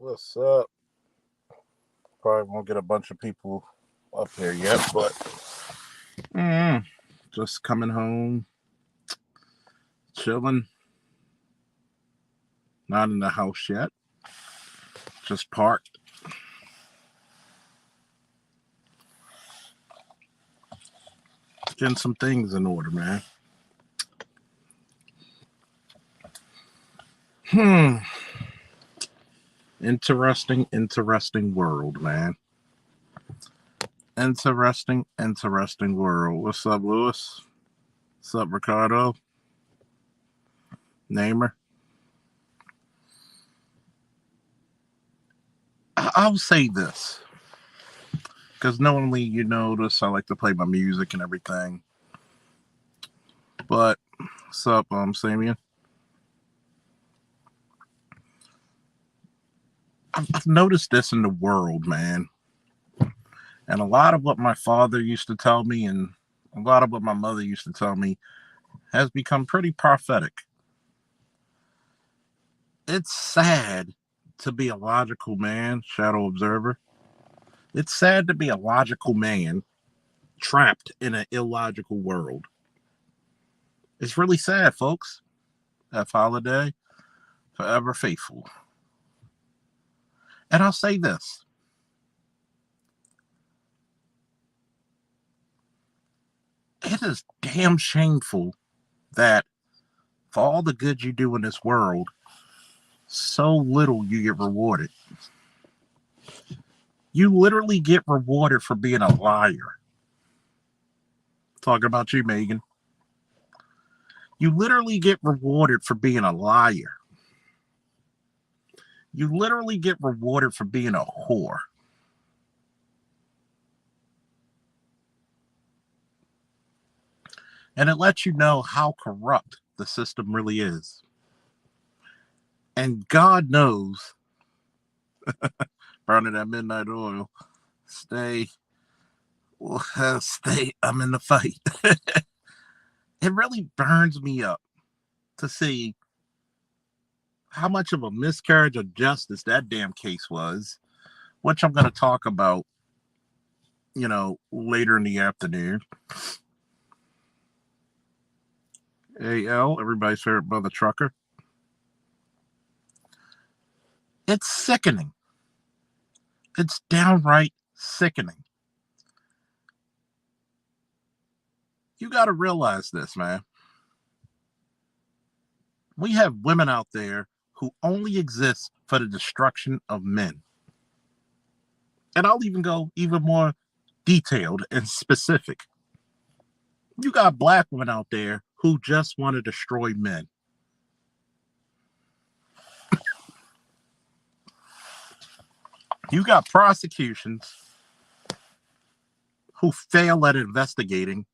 What's up? Probably won't get a bunch of people up here yet, but mm, just coming home, chilling. Not in the house yet. Just parked. Getting some things in order, man. Hmm. Interesting world, man. Interesting world. What's up, Lewis? What's up, Ricardo? Namer? I'll say this. Because normally, you notice I like to play my music and everything. But, what's up, Samian? I've noticed this in the world, man. And a lot of what my father used to tell me and a lot of what my mother used to tell me has become pretty prophetic. It's sad to be a logical man, Shadow Observer. It's sad to be a logical man trapped in an illogical world. It's really sad, folks. F. Holiday, forever faithful. And I'll say this. It is damn shameful that for all the good you do in this world, so little you get rewarded. You literally get rewarded for being a liar. Talking about you, Megan. You literally get rewarded for being a liar. You literally get rewarded for being a whore. And it lets you know how corrupt the system really is. And God knows, burning that midnight oil, stay, I'm in the fight. It really burns me up to see how much of a miscarriage of justice that damn case was, which I'm going to talk about, later in the afternoon. AL, everybody's favorite brother trucker. It's sickening. It's downright sickening. You got to realize this, man. We have women out there who only exist for the destruction of men. And I'll even go even more detailed and specific. You got black women out there who just want to destroy men. You got prosecutions who fail at investigating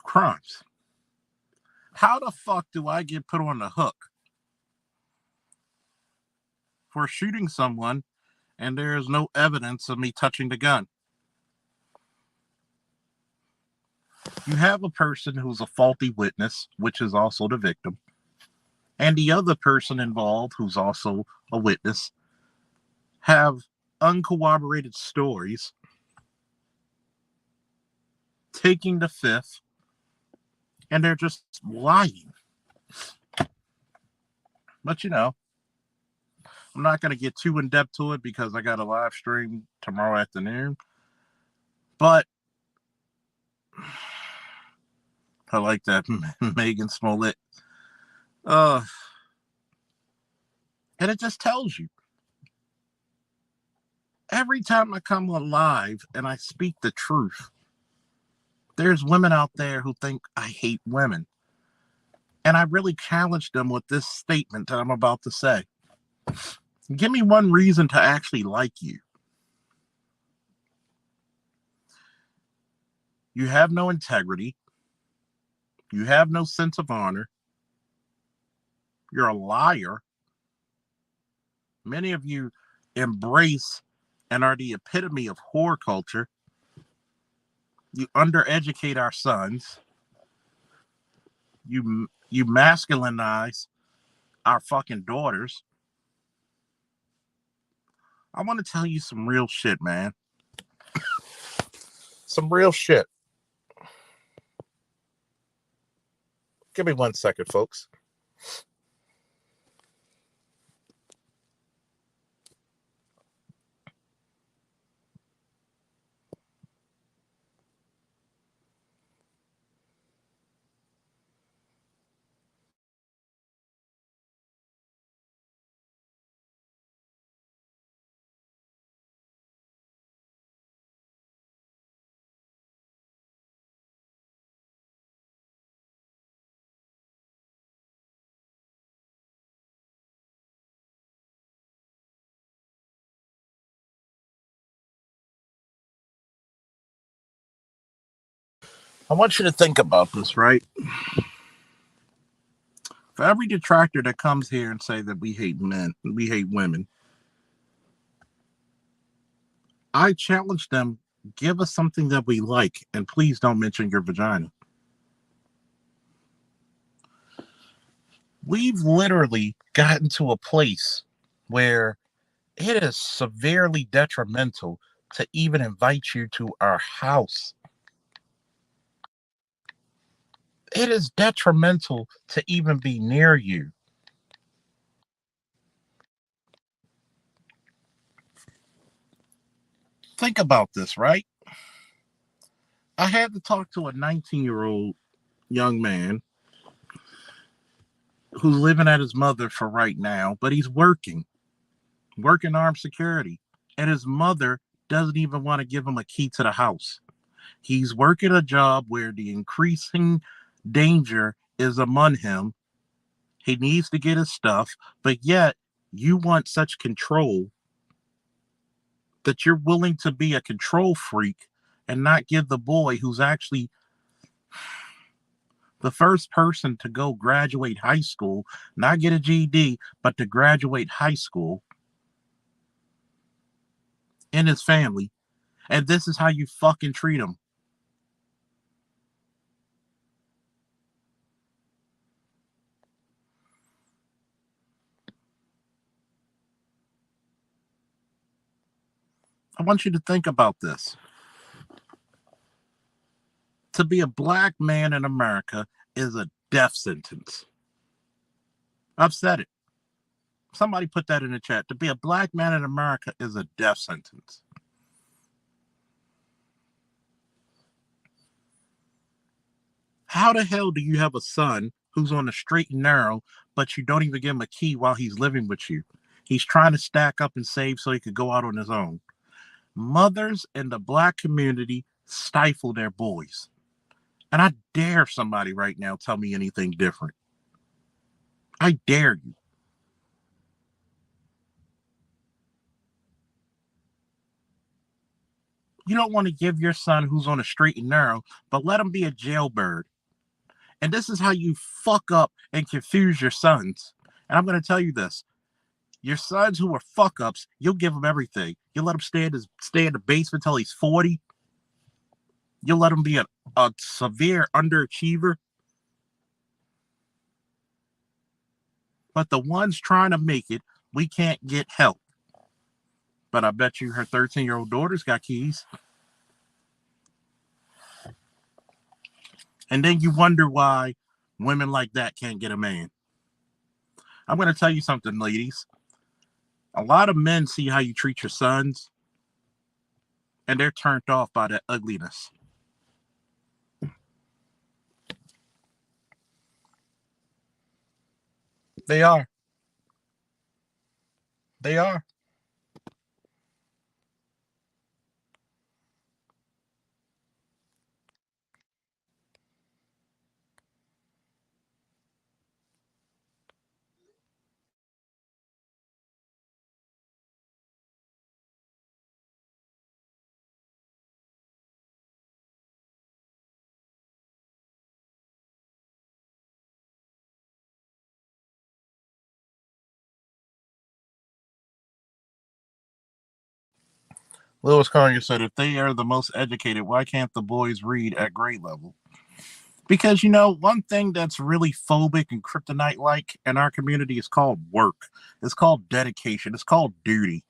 crimes. How the fuck do I get put on the hook for shooting someone and there is no evidence of me touching the gun? You have a person who's a faulty witness, which is also the victim, and the other person involved, who's also a witness, have uncorroborated stories, taking the fifth, and they're just lying. But I'm not going to get too in depth to it because I got a live stream tomorrow afternoon. But I like that Megan Smollett. And it just tells you. Every time I come alive and I speak the truth, there's women out there who think I hate women. And I really challenge them with this statement that I'm about to say. Give me one reason to actually like you. You have no integrity. You have no sense of honor. You're a liar. Many of you embrace and are the epitome of whore culture. You undereducate our sons. You masculinize our fucking daughters. I want to tell you some real shit, man. Some real shit. Give me 1 second, folks. I want you to think about this, right? For every detractor that comes here and say that we hate men, we hate women, I challenge them, give us something that we like, and please don't mention your vagina. We've literally gotten to a place where it is severely detrimental to even invite you to our house. It is detrimental to even be near you. Think about this, right? I had to talk to a 19-year-old young man who's living at his mother for right now, but he's working armed security. And his mother doesn't even want to give him a key to the house. He's working a job where the increasing danger is among him. He needs to get his stuff, but yet you want such control that you're willing to be a control freak and not give the boy who's actually the first person to go graduate high school, not get a GED, but to graduate high school in his family. And this is how you fucking treat him. I want you to think about this. To be a black man in America is a death sentence. I've said it. Somebody put that in the chat. To be a black man in America is a death sentence. How the hell do you have a son who's on the straight and narrow, but you don't even give him a key while he's living with you? He's trying to stack up and save so he could go out on his own. Mothers in the black community stifle their boys. And I dare somebody right now tell me anything different. I dare you. You don't want to give your son who's on a straight and narrow, but let him be a jailbird. And this is how you fuck up and confuse your sons. And I'm going to tell you this. Your sons who are fuck ups, you'll give them everything. You'll let him stay in the basement until he's 40. You'll let him be a severe underachiever. But the ones trying to make it, we can't get help. But I bet you her 13-year-old daughter's got keys. And then you wonder why women like that can't get a man. I'm going to tell you something, ladies. A lot of men see how you treat your sons, and they're turned off by that ugliness. They are. They are. Lewis Carrier said, if they are the most educated, why can't the boys read at grade level? Because, one thing that's really phobic and kryptonite like in our community is called work. It's called dedication. It's called duty.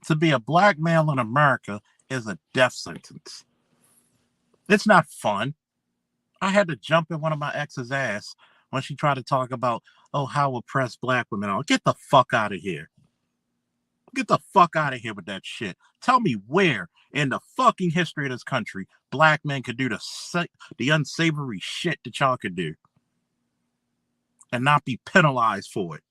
To be a black male in America is a death sentence. It's not fun. I had to jump in one of my ex's ass when she tried to talk about, oh, how oppressed black women are. Get the fuck out of here. Get the fuck out of here with that shit. Tell me where in the fucking history of this country black men could do the unsavory shit that y'all could do and not be penalized for it.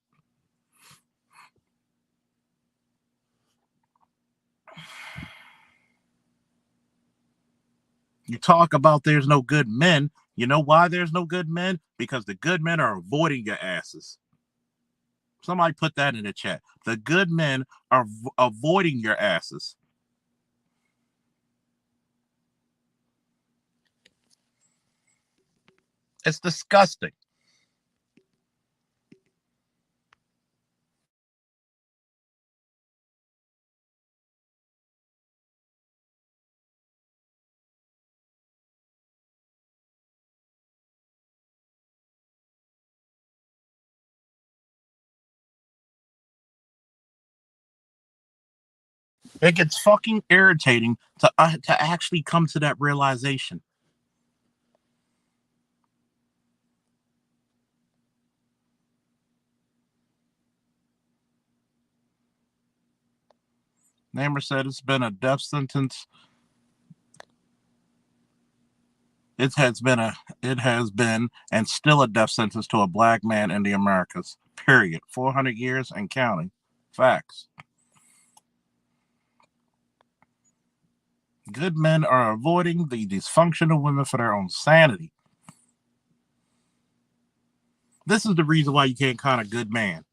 You talk about there's no good men. You know why there's no good men? Because the good men are avoiding your asses. Somebody put that in the chat. The good men are avoiding your asses. It's disgusting. It gets fucking irritating to actually come to that realization. Namer said it's been a death sentence. It has been and still a death sentence to a black man in the Americas. Period. 400 years and counting. Facts. Good men are avoiding the dysfunctional women for their own sanity. This is the reason why you can't find a good man.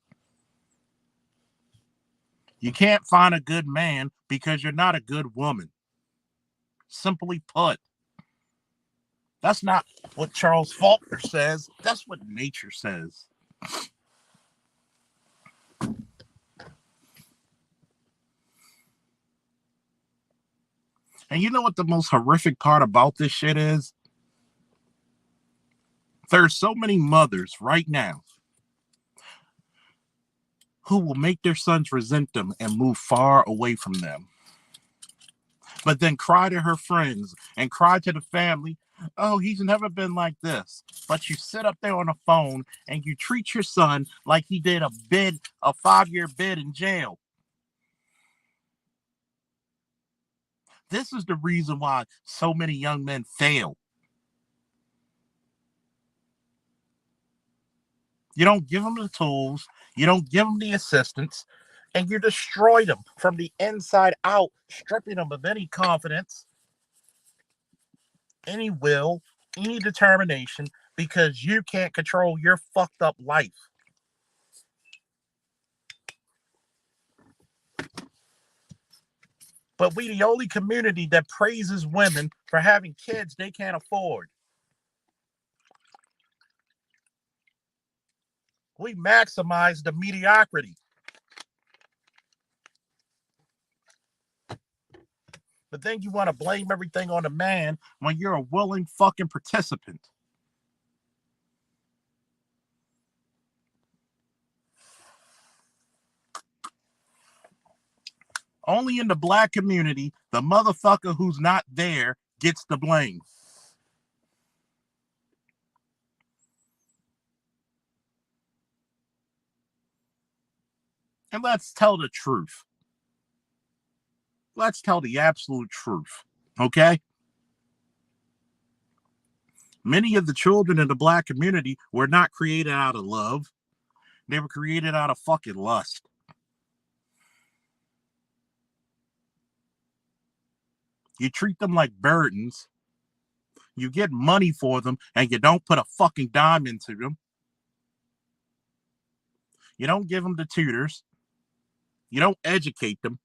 You can't find a good man because you're not a good woman. Simply put. That's not what Charles Faulkner says. That's what nature says. And you know what the most horrific part about this shit is? There's so many mothers right now who will make their sons resent them and move far away from them. But then cry to her friends and cry to the family, oh, he's never been like this. But you sit up there on the phone and you treat your son like he did a 5-year bid in jail. This is the reason why so many young men fail. You don't give them the tools, you don't give them the assistance, and you destroy them from the inside out, stripping them of any confidence, any will, any determination, because you can't control your fucked up life. But we the only community that praises women for having kids they can't afford. We maximize the mediocrity. But then you want to blame everything on the man when you're a willing fucking participant. Only in the black community, the motherfucker who's not there gets the blame. And let's tell the truth. Let's tell the absolute truth. Okay? Many of the children in the black community were not created out of love. They were created out of fucking lust. You treat them like burdens. You get money for them and you don't put a fucking dime into them. You don't give them the tutors. You don't educate them.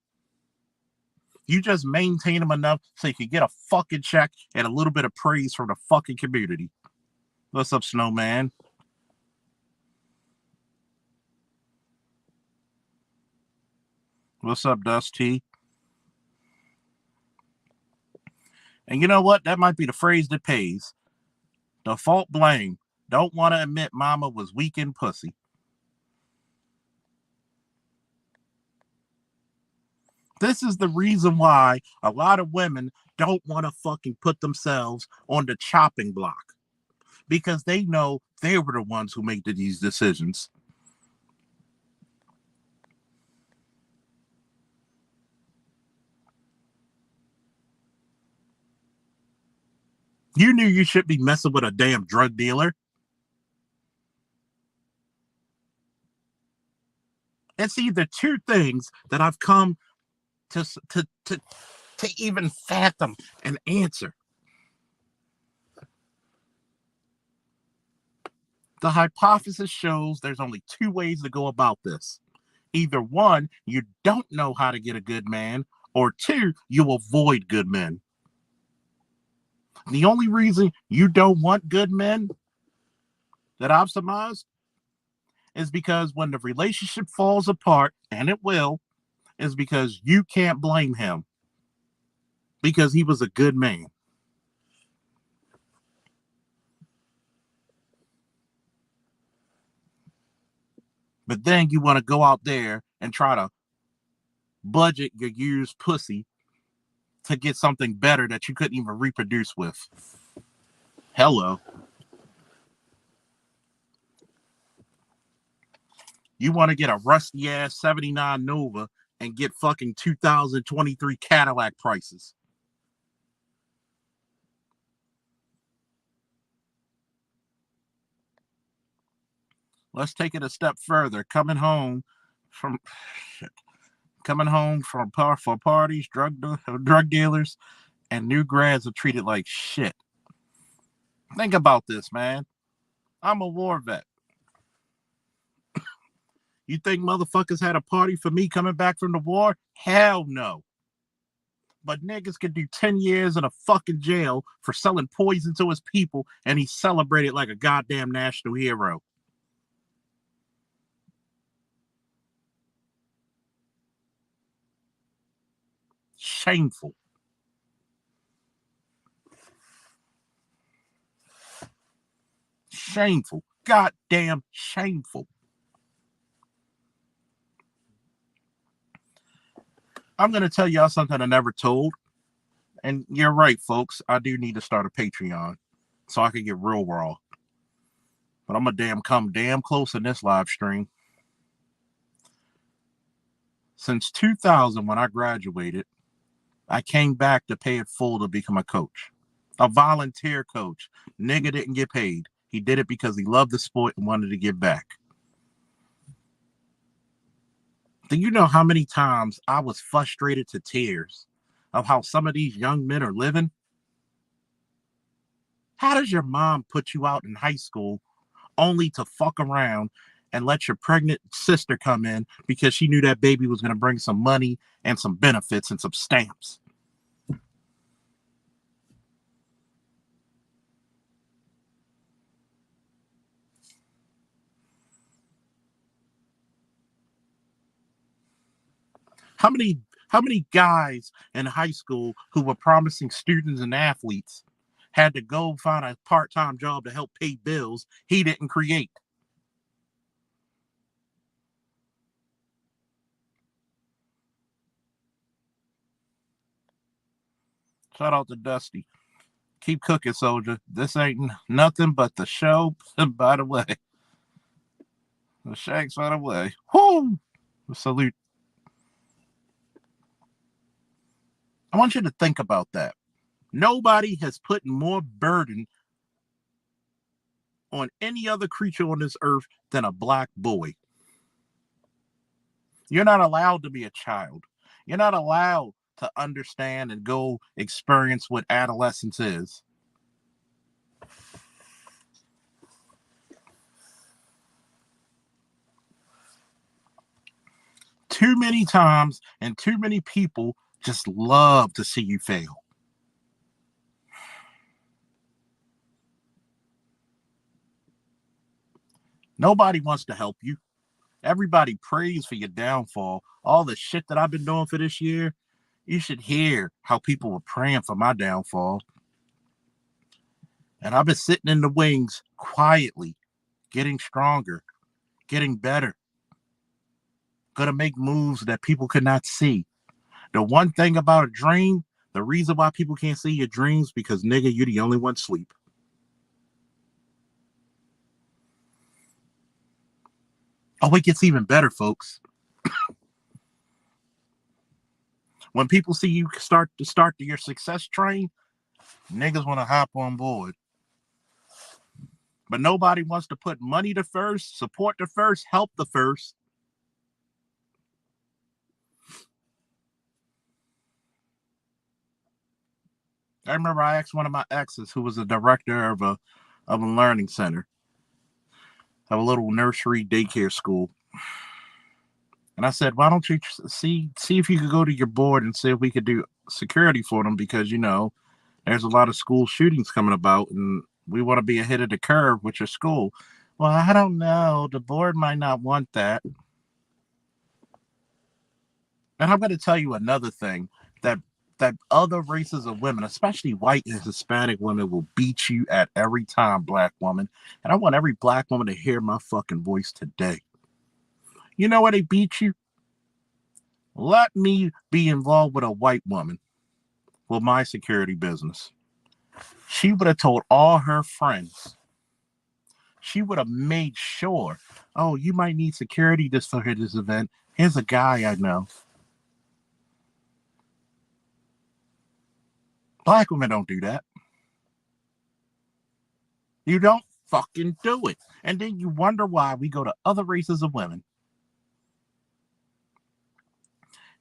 You just maintain them enough so you can get a fucking check and a little bit of praise from the fucking community. What's up, Snowman? What's up, Dusty? And you know what? That might be the phrase that pays. Default blame. Don't want to admit mama was weak in pussy. This is the reason why a lot of women don't want to fucking put themselves on the chopping block, because they know they were the ones who made these decisions. You knew you should be messing with a damn drug dealer. It's either two things that I've come to even fathom and answer. The hypothesis shows there's only two ways to go about this. Either one, you don't know how to get a good man, or two, you avoid good men. The only reason you don't want good men that I've surmised is because when the relationship falls apart, and it will, is because you can't blame him because he was a good man. But then you want to go out there and try to budget your used pussy to get something better that you couldn't even reproduce with. Hello. You want to get a rusty ass 79 Nova and get fucking 2023 Cadillac prices. Let's take it a step further. Coming home from for parties, drug dealers, and new grads are treated like shit. Think about this, man. I'm a war vet. You think motherfuckers had a party for me coming back from the war? Hell no. But niggas could do 10 years in a fucking jail for selling poison to his people, and he's celebrated like a goddamn national hero. Shameful. Shameful. Goddamn shameful. I'm going to tell y'all something I never told. And you're right, folks. I do need to start a Patreon so I can get real raw. But I'm going to come damn close in this live stream. Since 2000, when I graduated, I came back to pay it full to become a coach. A volunteer coach. Nigga didn't get paid. He did it because he loved the sport and wanted to give back. Do you know how many times I was frustrated to tears of how some of these young men are living? How does your mom put you out in high school only to fuck around and let your pregnant sister come in because she knew that baby was going to bring some money and some benefits and some stamps? How many guys in high school who were promising students and athletes had to go find a part-time job to help pay bills he didn't create? Shout out to Dusty. Keep cooking, soldier. This ain't nothing but the show. By the way, the Shanks, by the way. Whoo! Salute. I want you to think about that. Nobody has put more burden on any other creature on this earth than a black boy. You're not allowed to be a child. You're not allowed to understand and go experience what adolescence is. Too many times and too many people just love to see you fail. Nobody wants to help you. Everybody prays for your downfall. All the shit that I've been doing for this year, you should hear how people were praying for my downfall. And I've been sitting in the wings quietly, getting stronger, getting better. Gonna make moves that people could not see. The one thing about a dream, the reason why people can't see your dreams, because nigga, you're the only one sleep. Oh, it gets even better, folks. When people see you start your success train, niggas want to hop on board. But nobody wants to put money to first, support the first, help the first. I remember I asked one of my exes, who was a director of a learning center, of a little nursery daycare school, and I said, "Why don't you see if you could go to your board and see if we could do security for them, because there's a lot of school shootings coming about, and we want to be ahead of the curve with your school." Well, I don't know. The board might not want that. And I'm going to tell you another thing that other races of women, especially white and Hispanic women, will beat you at every time, black woman. And I want every black woman to hear my fucking voice today. You know where they beat you? Let me be involved with a white woman with my security business. She would have told all her friends. She would have made sure, oh, you might need security for this event. Here's a guy I know. Black women don't do that. You don't fucking do it. And then you wonder why we go to other races of women.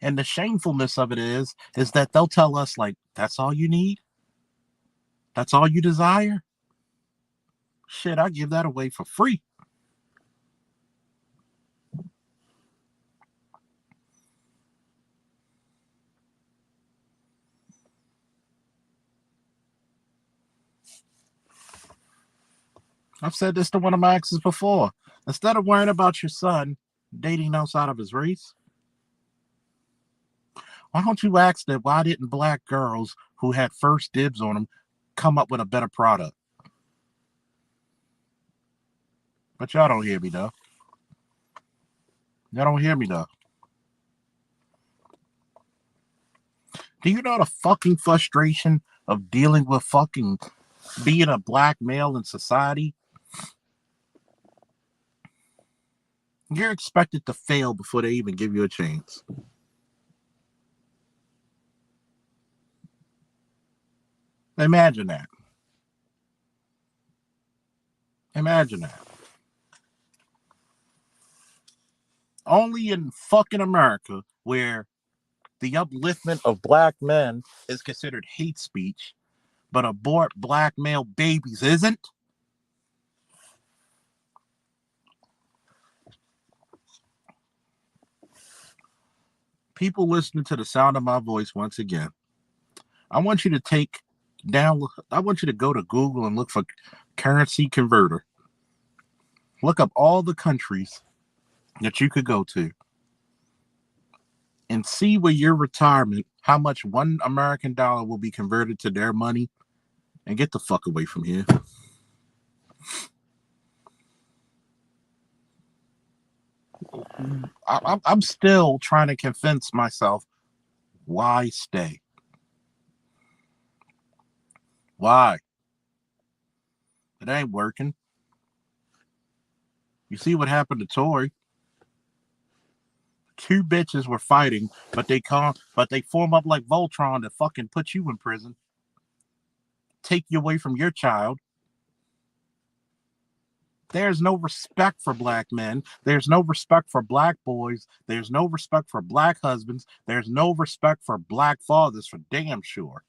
And the shamefulness of it is that they'll tell us, like, that's all you need? That's all you desire? Shit, I give that away for free. I've said this to one of my exes before. Instead of worrying about your son dating outside of his race, why don't you ask that why didn't black girls who had first dibs on them come up with a better product? But y'all don't hear me though. Y'all don't hear me though. Do you know the fucking frustration of dealing with fucking being a black male in society? You're expected to fail before they even give you a chance. Imagine that. Imagine that. Only in fucking America, where the upliftment of black men is considered hate speech, but abort black male babies isn't. People listening to the sound of my voice once again, I want you to I want you to go to Google and look for currency converter. Look up all the countries that you could go to and see where your retirement, how much $1 American will be converted to their money, and get the fuck away from here. I'm still trying to convince myself, why stay? Why? It ain't working. You see what happened to Tory? Two bitches were fighting, but they form up like Voltron to fucking put you in prison, take you away from your child. There's no respect for black men. There's no respect for black boys. There's no respect for black husbands. There's no respect for black fathers, for damn sure.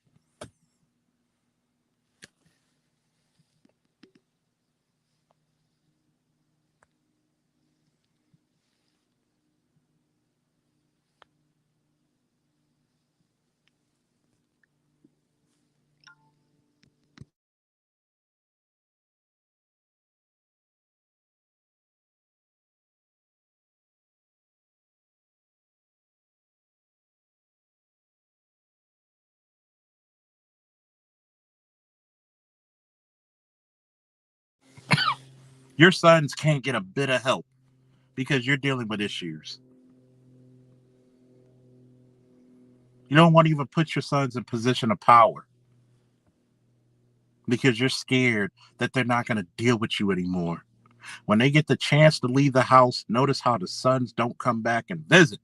Your sons can't get a bit of help because you're dealing with issues. You don't want to even put your sons in position of power because you're scared that they're not going to deal with you anymore. When they get the chance to leave the house, notice how the sons don't come back and visit.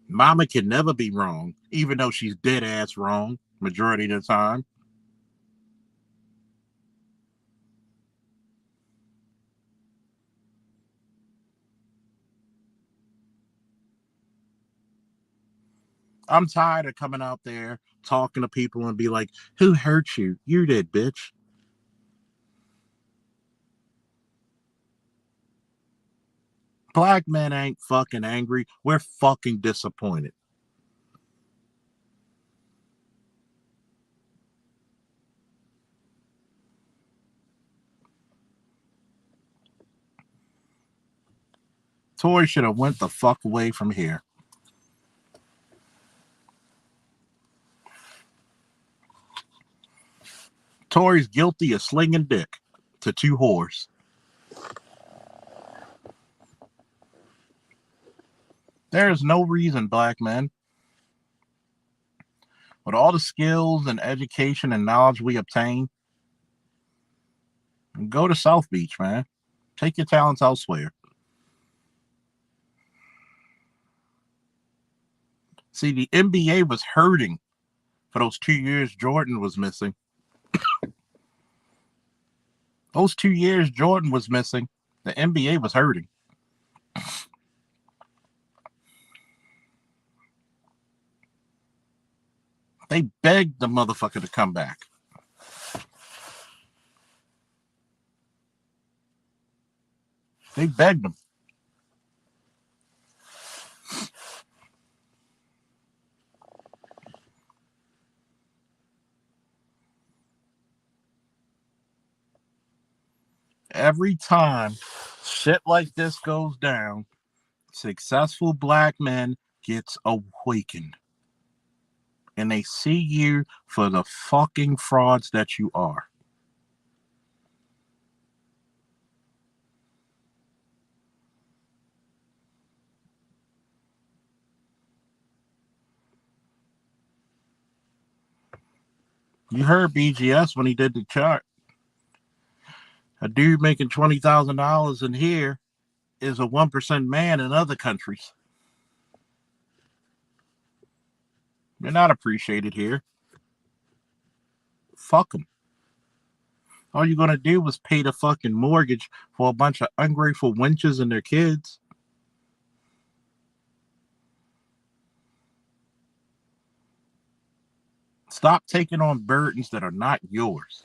Mama can never be wrong, even though she's dead ass wrong majority of the time. I'm tired of coming out there talking to people and be like, who hurt you? You did, bitch. Black men ain't fucking angry. We're fucking disappointed. Tory should have went the fuck away from here. Tory's guilty of slinging dick to two whores. There is no reason, black men, with all the skills and education and knowledge we obtain, go to South Beach, man. Take your talents elsewhere. See, the NBA was hurting for those 2 years Jordan was missing. Those 2 years Jordan was missing, the NBA was hurting. They begged the motherfucker to come back. They begged him. Every time shit like this goes down, successful black men gets awakened. And they see you for the fucking frauds that you are. You heard BGS when he did the chart. A dude making $20,000 in here is a 1% man in other countries. They're not appreciated here. Fuck them. All you're gonna do is pay the fucking mortgage for a bunch of ungrateful wenches and their kids. Stop taking on burdens that are not yours.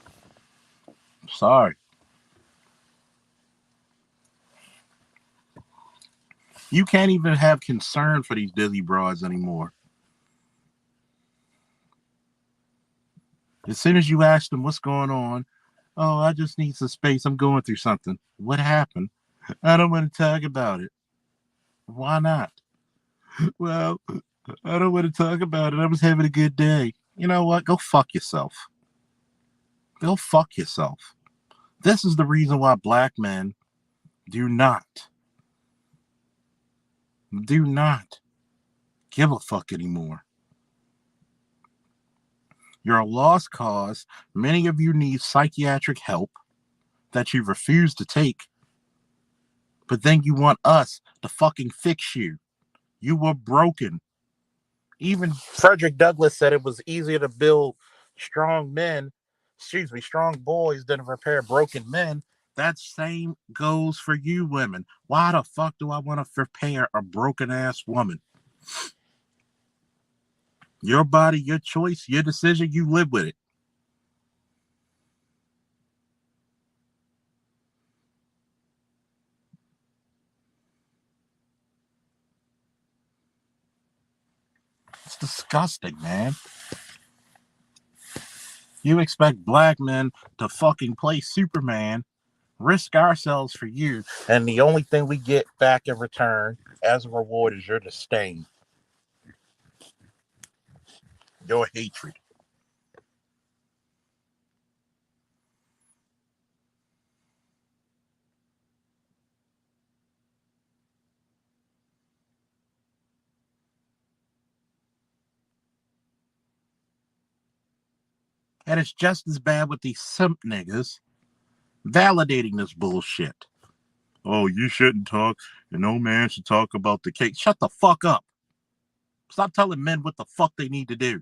Sorry. You can't even have concern for these Disney broads anymore. As soon as you ask them what's going on, oh, I just need some space. I'm going through something. What happened? I don't want to talk about it. Why not? Well, I don't want to talk about it. I was having a good day. You know what? Go fuck yourself. Go fuck yourself. This is the reason why black men do not give a fuck anymore. You're a lost cause. Many of you need psychiatric help that you refuse to take. But then you want us to fucking fix you. You were broken. Even Frederick Douglass said it was easier to build strong men, strong boys than to repair broken men. That same goes for you women. Why the fuck do I want to repair a broken ass woman? Your body, your choice, your decision, you live with it. It's disgusting, man. You expect black men to fucking play Superman, risk ourselves for you, and the only thing we get back in return as a reward is your disdain, your hatred. And it's just as bad with these simp niggas validating this bullshit. Oh, you shouldn't talk, and no man should talk about the cake. Shut the fuck up. Stop telling men what the fuck they need to do.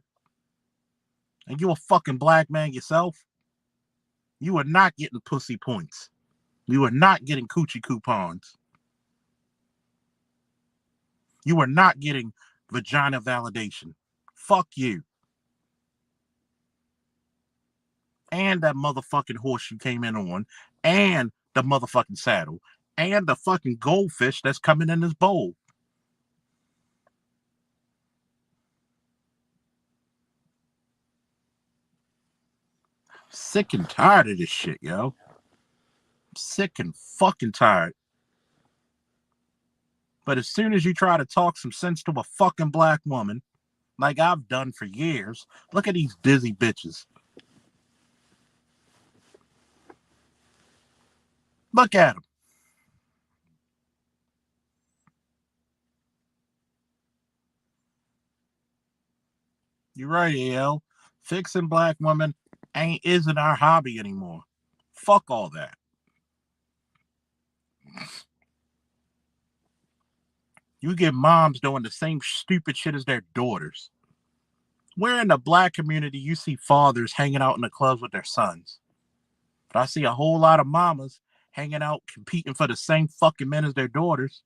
And you a fucking black man yourself? You are not getting pussy points. You are not getting coochie coupons. You are not getting vagina validation. Fuck you. And that motherfucking horse you came in on. And the motherfucking saddle. And the fucking goldfish that's coming in this bowl. Sick and tired of this shit, yo. Sick and fucking tired. But as soon as you try to talk some sense to a fucking black woman, like I've done for years, look at these dizzy bitches. Look at them. You're right, AL. Fixing black women isn't our hobby anymore. Fuck all that. You get moms doing the same stupid shit as their daughters. Where in the black community you see fathers hanging out in the clubs with their sons? But I see a whole lot of mamas hanging out competing for the same fucking men as their daughters.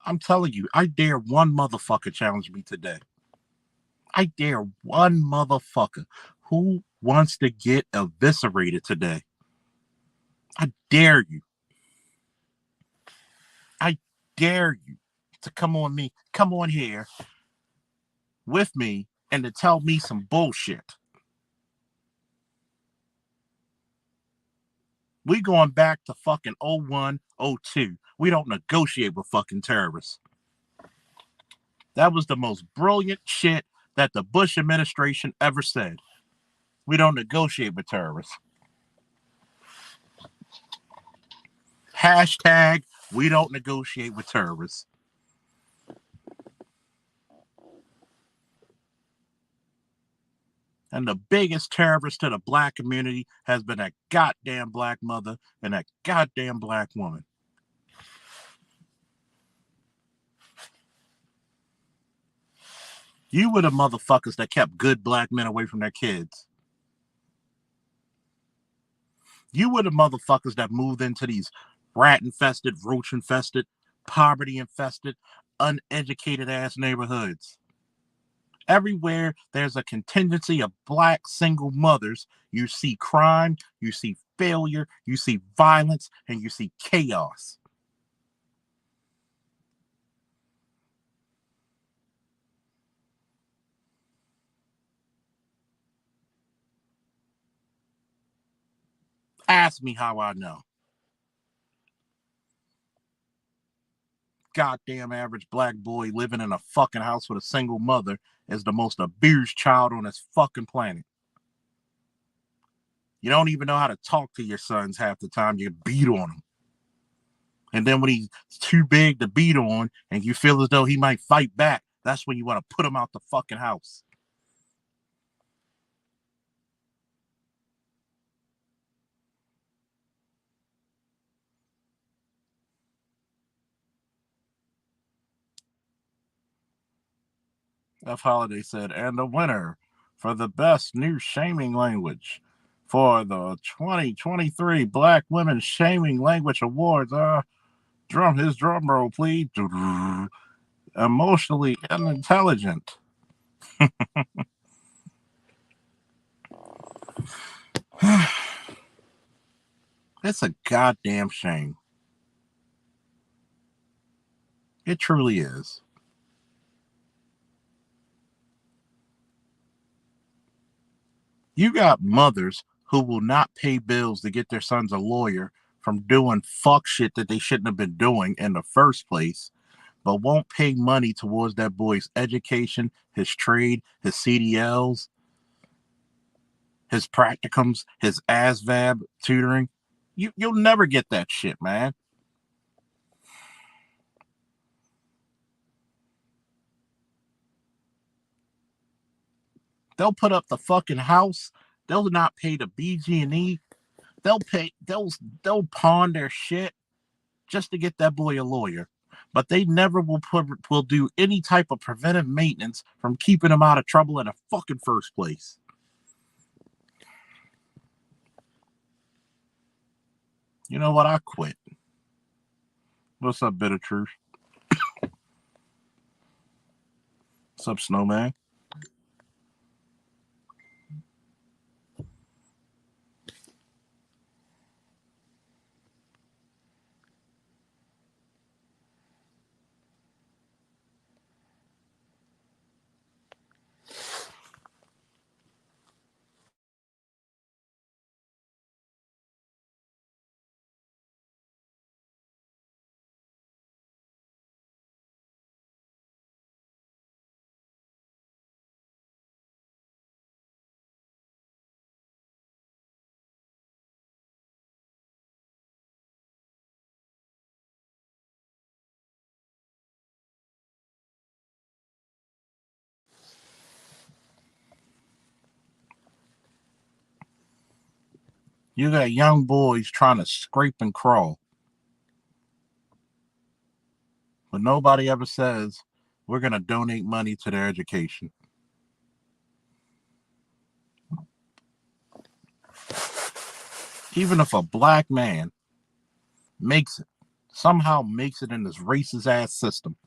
I'm telling you, I dare one motherfucker challenge me today. I dare one motherfucker who wants to get eviscerated today. I dare you. I dare you to come on here with me and to tell me some bullshit. We going back to fucking 01, 02. We don't negotiate with fucking terrorists. That was the most brilliant shit that the Bush administration ever said. We don't negotiate with terrorists. Hashtag, we don't negotiate with terrorists. And the biggest terrorist to the black community has been that goddamn black mother and that goddamn black woman. You were the motherfuckers that kept good black men away from their kids. You were the motherfuckers that moved into these rat-infested, roach-infested, poverty-infested, uneducated ass neighborhoods. Everywhere there's a contingency of black single mothers, you see crime, you see failure, you see violence, and you see chaos. Ask me how I know. Goddamn average black boy living in a fucking house with a single mother is the most abused child on this fucking planet. You don't even know how to talk to your sons half the time. You beat on them. And then when he's too big to beat on and you feel as though he might fight back, that's when you want to put him out the fucking house. F. Holiday said, and the winner for the best new shaming language for the 2023 Black Women Shaming Language Awards. His drum roll, please. Emotionally unintelligent. It's a goddamn shame. It truly is. You got mothers who will not pay bills to get their sons a lawyer from doing fuck shit that they shouldn't have been doing in the first place, but won't pay money towards that boy's education, his trade, his CDLs, his practicums, his ASVAB tutoring. You'll never get that shit, man. They'll put up the fucking house. They'll not pay the BG&E. They'll pawn their shit just to get that boy a lawyer. But they never will do any type of preventive maintenance from keeping him out of trouble in the fucking first place. You know what? I quit. What's up, Bitter Truth? What's up, Snowman? You got young boys trying to scrape and crawl. But nobody ever says, we're going to donate money to their education. Even if a black man somehow makes it in this racist ass system,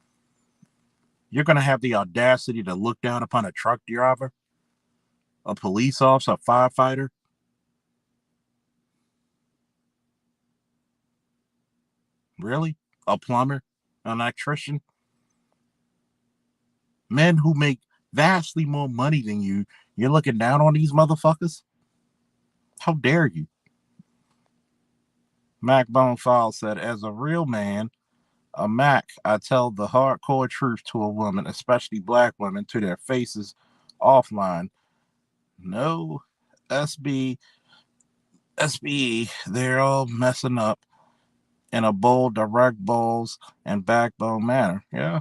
you're going to have the audacity to look down upon a truck driver, a police officer, a firefighter. Really? A plumber, an electrician? Men who make vastly more money than you, you're looking down on these motherfuckers? How dare you? Mac Bonefile said, as a real man, a Mac, I tell the hardcore truth to a woman, especially black women, to their faces offline. No, SBE, they're all messing up in a bold, direct balls and backbone manner. Yeah.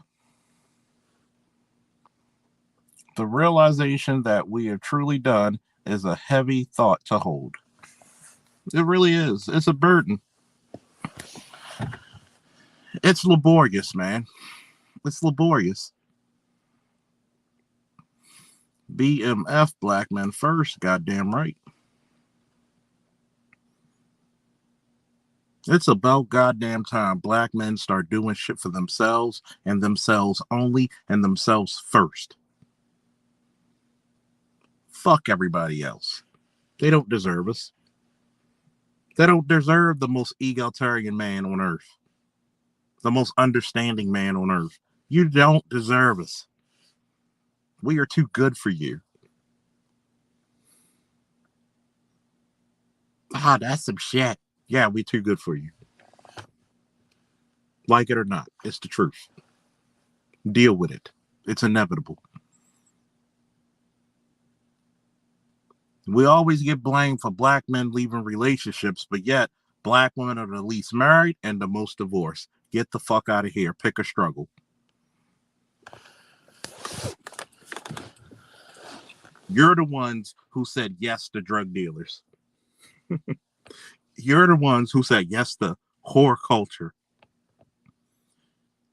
The realization that we have truly done is a heavy thought to hold. It really is. It's a burden. It's laborious, man. It's laborious. BMF, black men first, goddamn right. It's about goddamn time black men start doing shit for themselves and themselves only and themselves first. Fuck everybody else. They don't deserve us. They don't deserve the most egalitarian man on earth, the most understanding man on earth. You don't deserve us. We are too good for you. Ah, that's some shit. Yeah, we too good for you. Like it or not, it's the truth. Deal with it. It's inevitable. We always get blamed for black men leaving relationships, but yet black women are the least married and the most divorced. Get the fuck out of here. Pick a struggle. You're the ones who said yes to drug dealers. You're the ones who said yes to whore culture.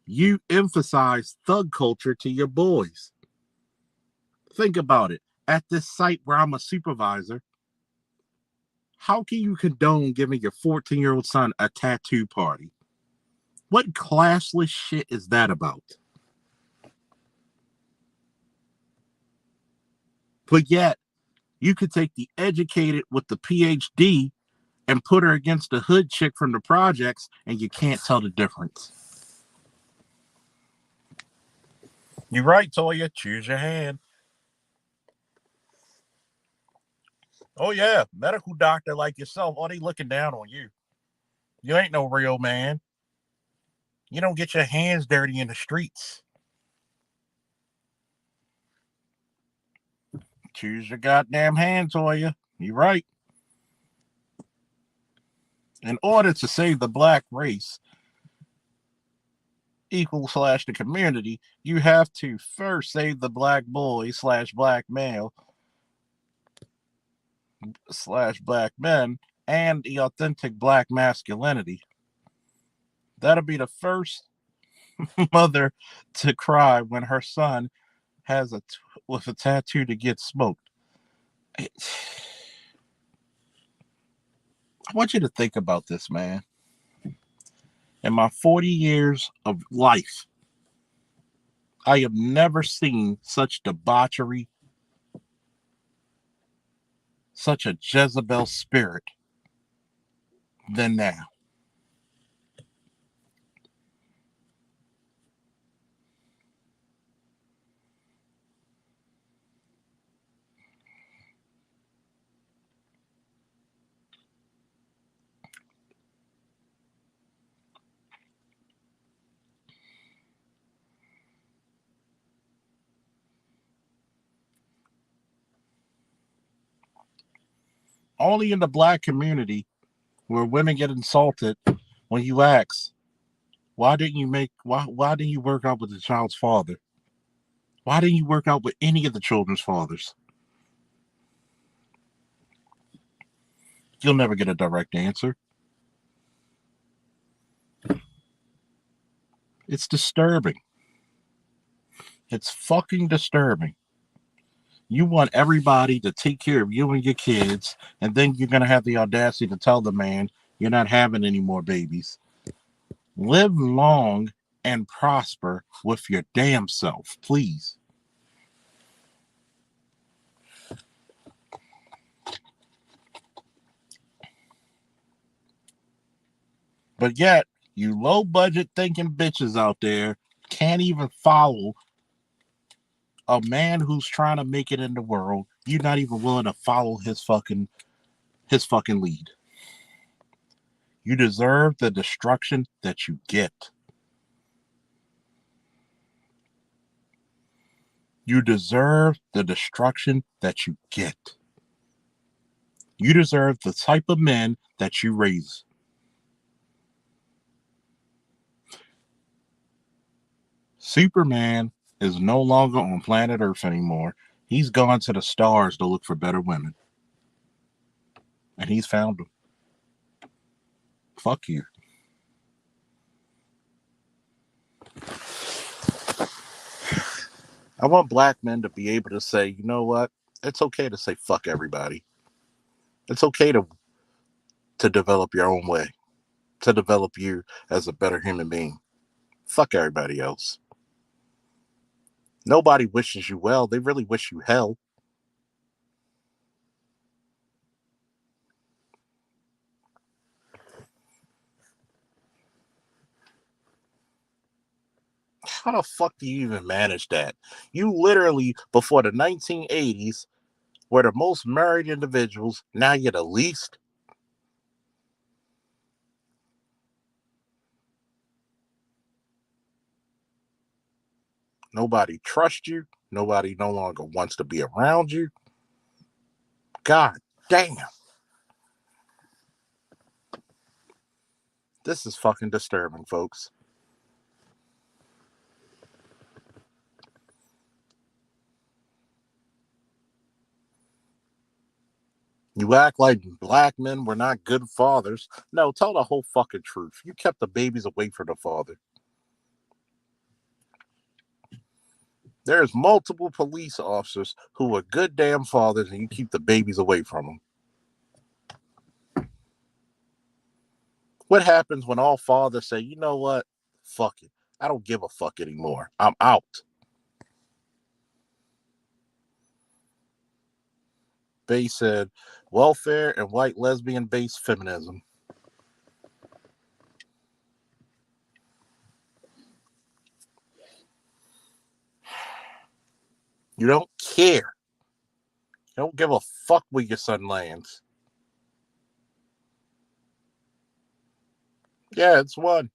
You emphasize thug culture to your boys. Think about it. At this site where I'm a supervisor, how can you condone giving your 14-year-old son a tattoo party? What classless shit is that about? But yet, you could take the educated with the PhD and put her against the hood chick from the projects, and you can't tell the difference. You're right, Toya. Choose your hand. Oh, yeah. Medical doctor like yourself, oh, they looking down on you. You ain't no real man. You don't get your hands dirty in the streets. Choose your goddamn hand, Toya. You're right. In order to save the black race, equal / the community, you have to first save the black boy / black male slash black men and the authentic black masculinity. That'll be the first mother to cry when her son has with a tattoo to get smoked. I want you to think about this, man. In my 40 years of life, I have never seen such debauchery, such a Jezebel spirit than now. Only in the black community where women get insulted when you ask, why didn't you work out with the child's father? Why didn't you work out with any of the children's fathers? You'll never get a direct answer. It's disturbing. It's fucking disturbing. You want everybody to take care of you and your kids, and then you're going to have the audacity to tell the man you're not having any more babies. Live long and prosper with your damn self, please. But yet, you low budget thinking bitches out there can't even follow a man who's trying to make it in the world. You're not even willing to follow his fucking lead. You deserve the destruction that you get. You deserve the destruction that you get. You deserve the type of men that you raise. Superman is no longer on planet Earth anymore. He's gone to the stars to look for better women. And he's found them. Fuck you. I want black men to be able to say, you know what? It's okay to say fuck everybody. It's okay to develop your own way, to develop you as a better human being. Fuck everybody else. Nobody wishes you well. They really wish you hell. How the fuck do you even manage that? You literally, before the 1980s, were the most married individuals. Now you're the least. Nobody trusts you. Nobody no longer wants to be around you. God damn. This is fucking disturbing, folks. You act like black men were not good fathers. No, tell the whole fucking truth. You kept the babies away from the father. There's multiple police officers who are good damn fathers, and you keep the babies away from them. What happens when all fathers say, you know what? Fuck it. I don't give a fuck anymore. I'm out. They said welfare and white lesbian based feminism. You don't care. You don't give a fuck where your son lands. Yeah, it's one.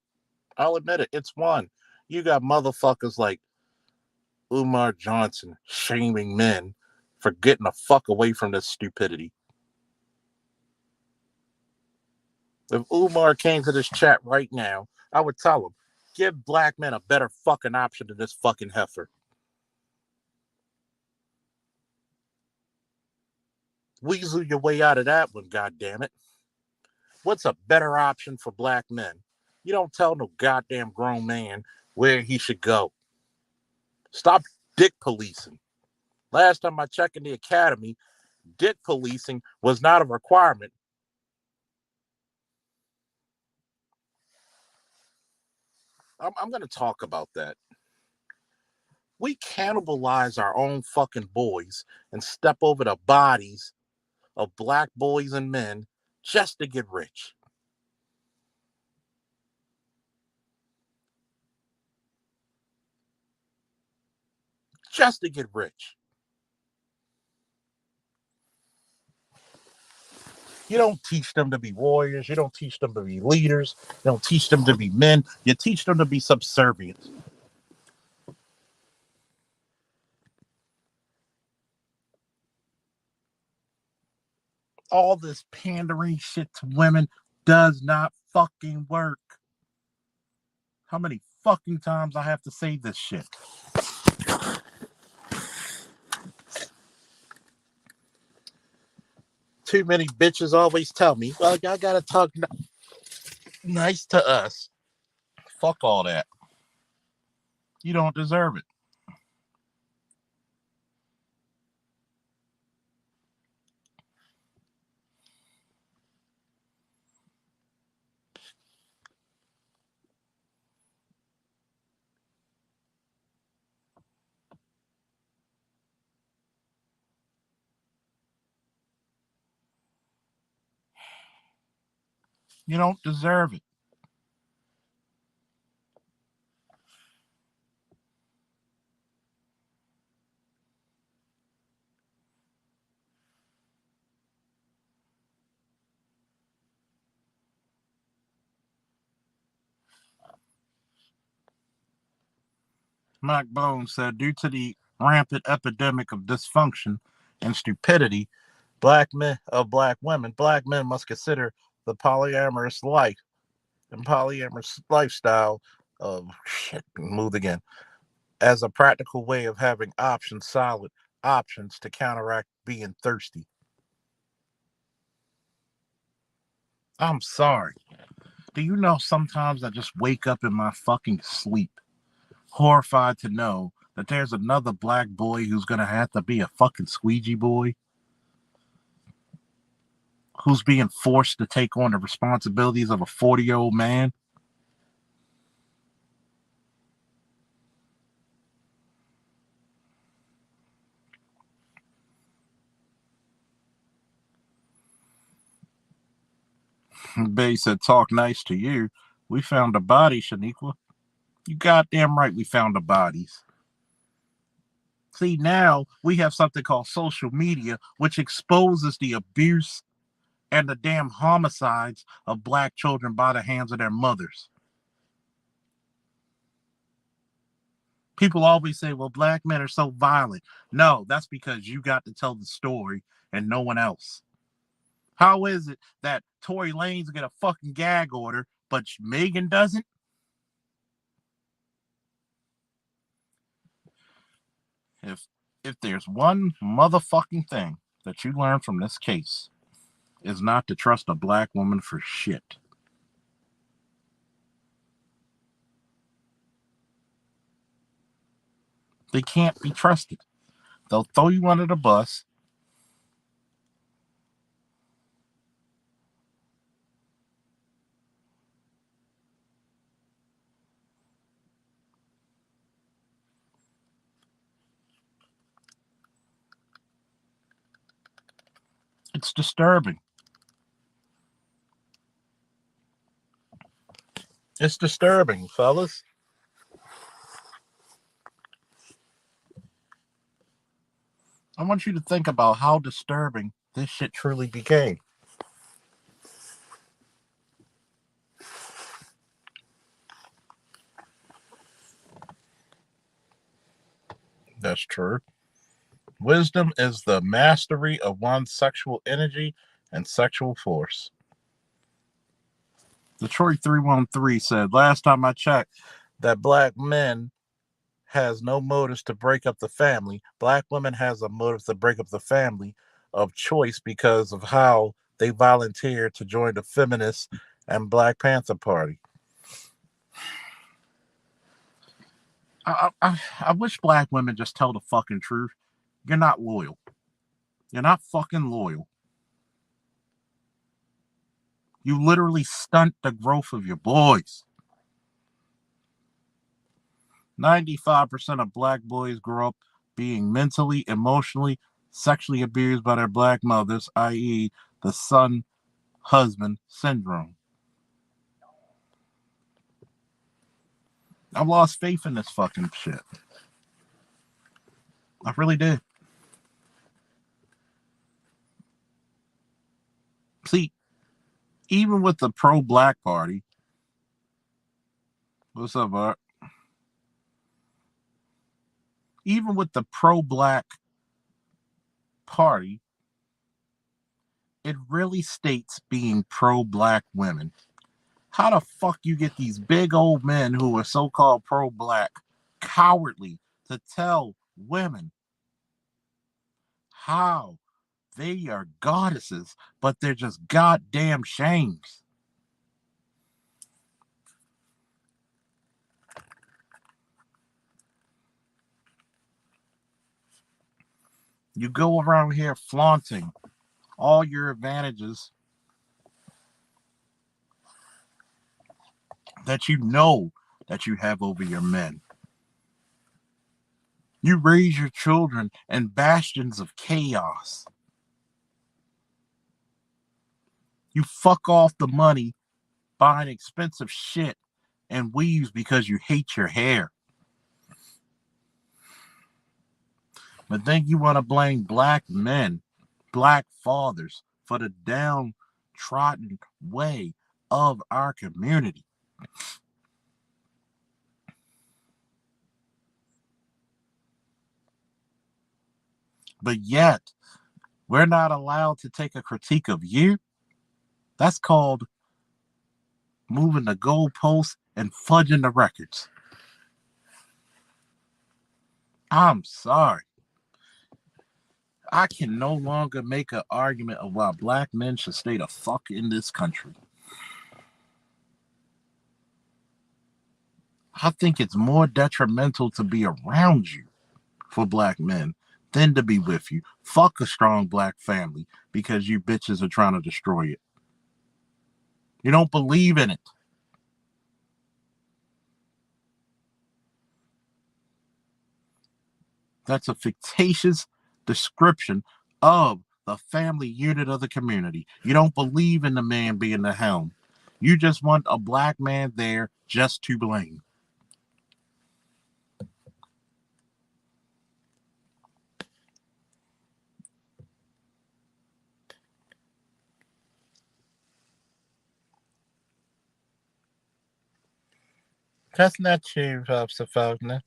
I'll admit it. It's one. You got motherfuckers like Umar Johnson shaming men for getting the fuck away from this stupidity. If Umar came to this chat right now, I would tell him, give black men a better fucking option than this fucking heifer. Weasel your way out of that one, goddammit. What's a better option for black men? You don't tell no goddamn grown man where he should go. Stop dick policing. Last time I checked in the academy, dick policing was not a requirement. I'm going to talk about that. We cannibalize our own fucking boys and step over the bodies of black boys and men just to get rich. Just to get rich. You don't teach them to be warriors. You don't teach them to be leaders. You don't teach them to be men. You teach them to be subservient. All this pandering shit to women does not fucking work. How many fucking times I have to say this shit? Too many bitches always tell me, well, I gotta talk nice to us. Fuck all that. You don't deserve it. You don't deserve it. Mike Bones said, due to the rampant epidemic of dysfunction and stupidity, black men must consider the polyamorous life and polyamorous lifestyle of shit, move again, as a practical way of having options, solid options to counteract being thirsty. I'm sorry. Do you know sometimes I just wake up in my fucking sleep, horrified to know that there's another black boy who's gonna have to be a fucking squeegee boy? Who's being forced to take on the responsibilities of a 40-year-old man? Bay said, talk nice to you. We found a body, Shaniqua. You goddamn right we found the bodies. See, now we have something called social media, which exposes the abuse and the damn homicides of black children by the hands of their mothers. People always say, well, black men are so violent. No, that's because you got to tell the story and no one else. How is it that Tory Lanez get a fucking gag order, but Megan doesn't? If if there's one motherfucking thing that you learn from this case, is not to trust a black woman for shit. They can't be trusted. They'll throw you under the bus. It's disturbing. It's disturbing, fellas. I want you to think about how disturbing this shit truly became. That's true. Wisdom is the mastery of one's sexual energy and sexual force. Detroit 313 said, last time I checked, that black men has no motives to break up the family. Black women has a motive to break up the family, of choice because of how they volunteered to join the feminists and Black Panther Party. I wish black women just tell the fucking truth. You're not loyal. You're not fucking loyal. You literally stunt the growth of your boys. 95% of black boys grow up being mentally, emotionally, sexually abused by their black mothers, i.e., the son husband syndrome. I've lost faith in this fucking shit. I really did. See, even with the pro-black party, what's up, Art? Even with the pro-black party, it really states being pro-black women. How the fuck you get these big old men who are so-called pro-black cowardly to tell women how they are goddesses, but they're just goddamn shames? You go around here flaunting all your advantages that you know that you have over your men. You raise your children in bastions of chaos. You fuck off the money buying expensive shit and weaves because you hate your hair. But then you want to blame black men, black fathers, for the downtrodden way of our community. But yet, we're not allowed to take a critique of you. That's called moving the goalposts and fudging the records. I'm sorry. I can no longer make an argument of why black men should stay the fuck in this country. I think it's more detrimental to be around you for black men than to be with you. Fuck a strong black family because you bitches are trying to destroy it. You don't believe in it. That's a fictitious description of the family unit of the community. You don't believe in the man being the helm. You just want a black man there just to blame. That's not true, Officer Faulkner.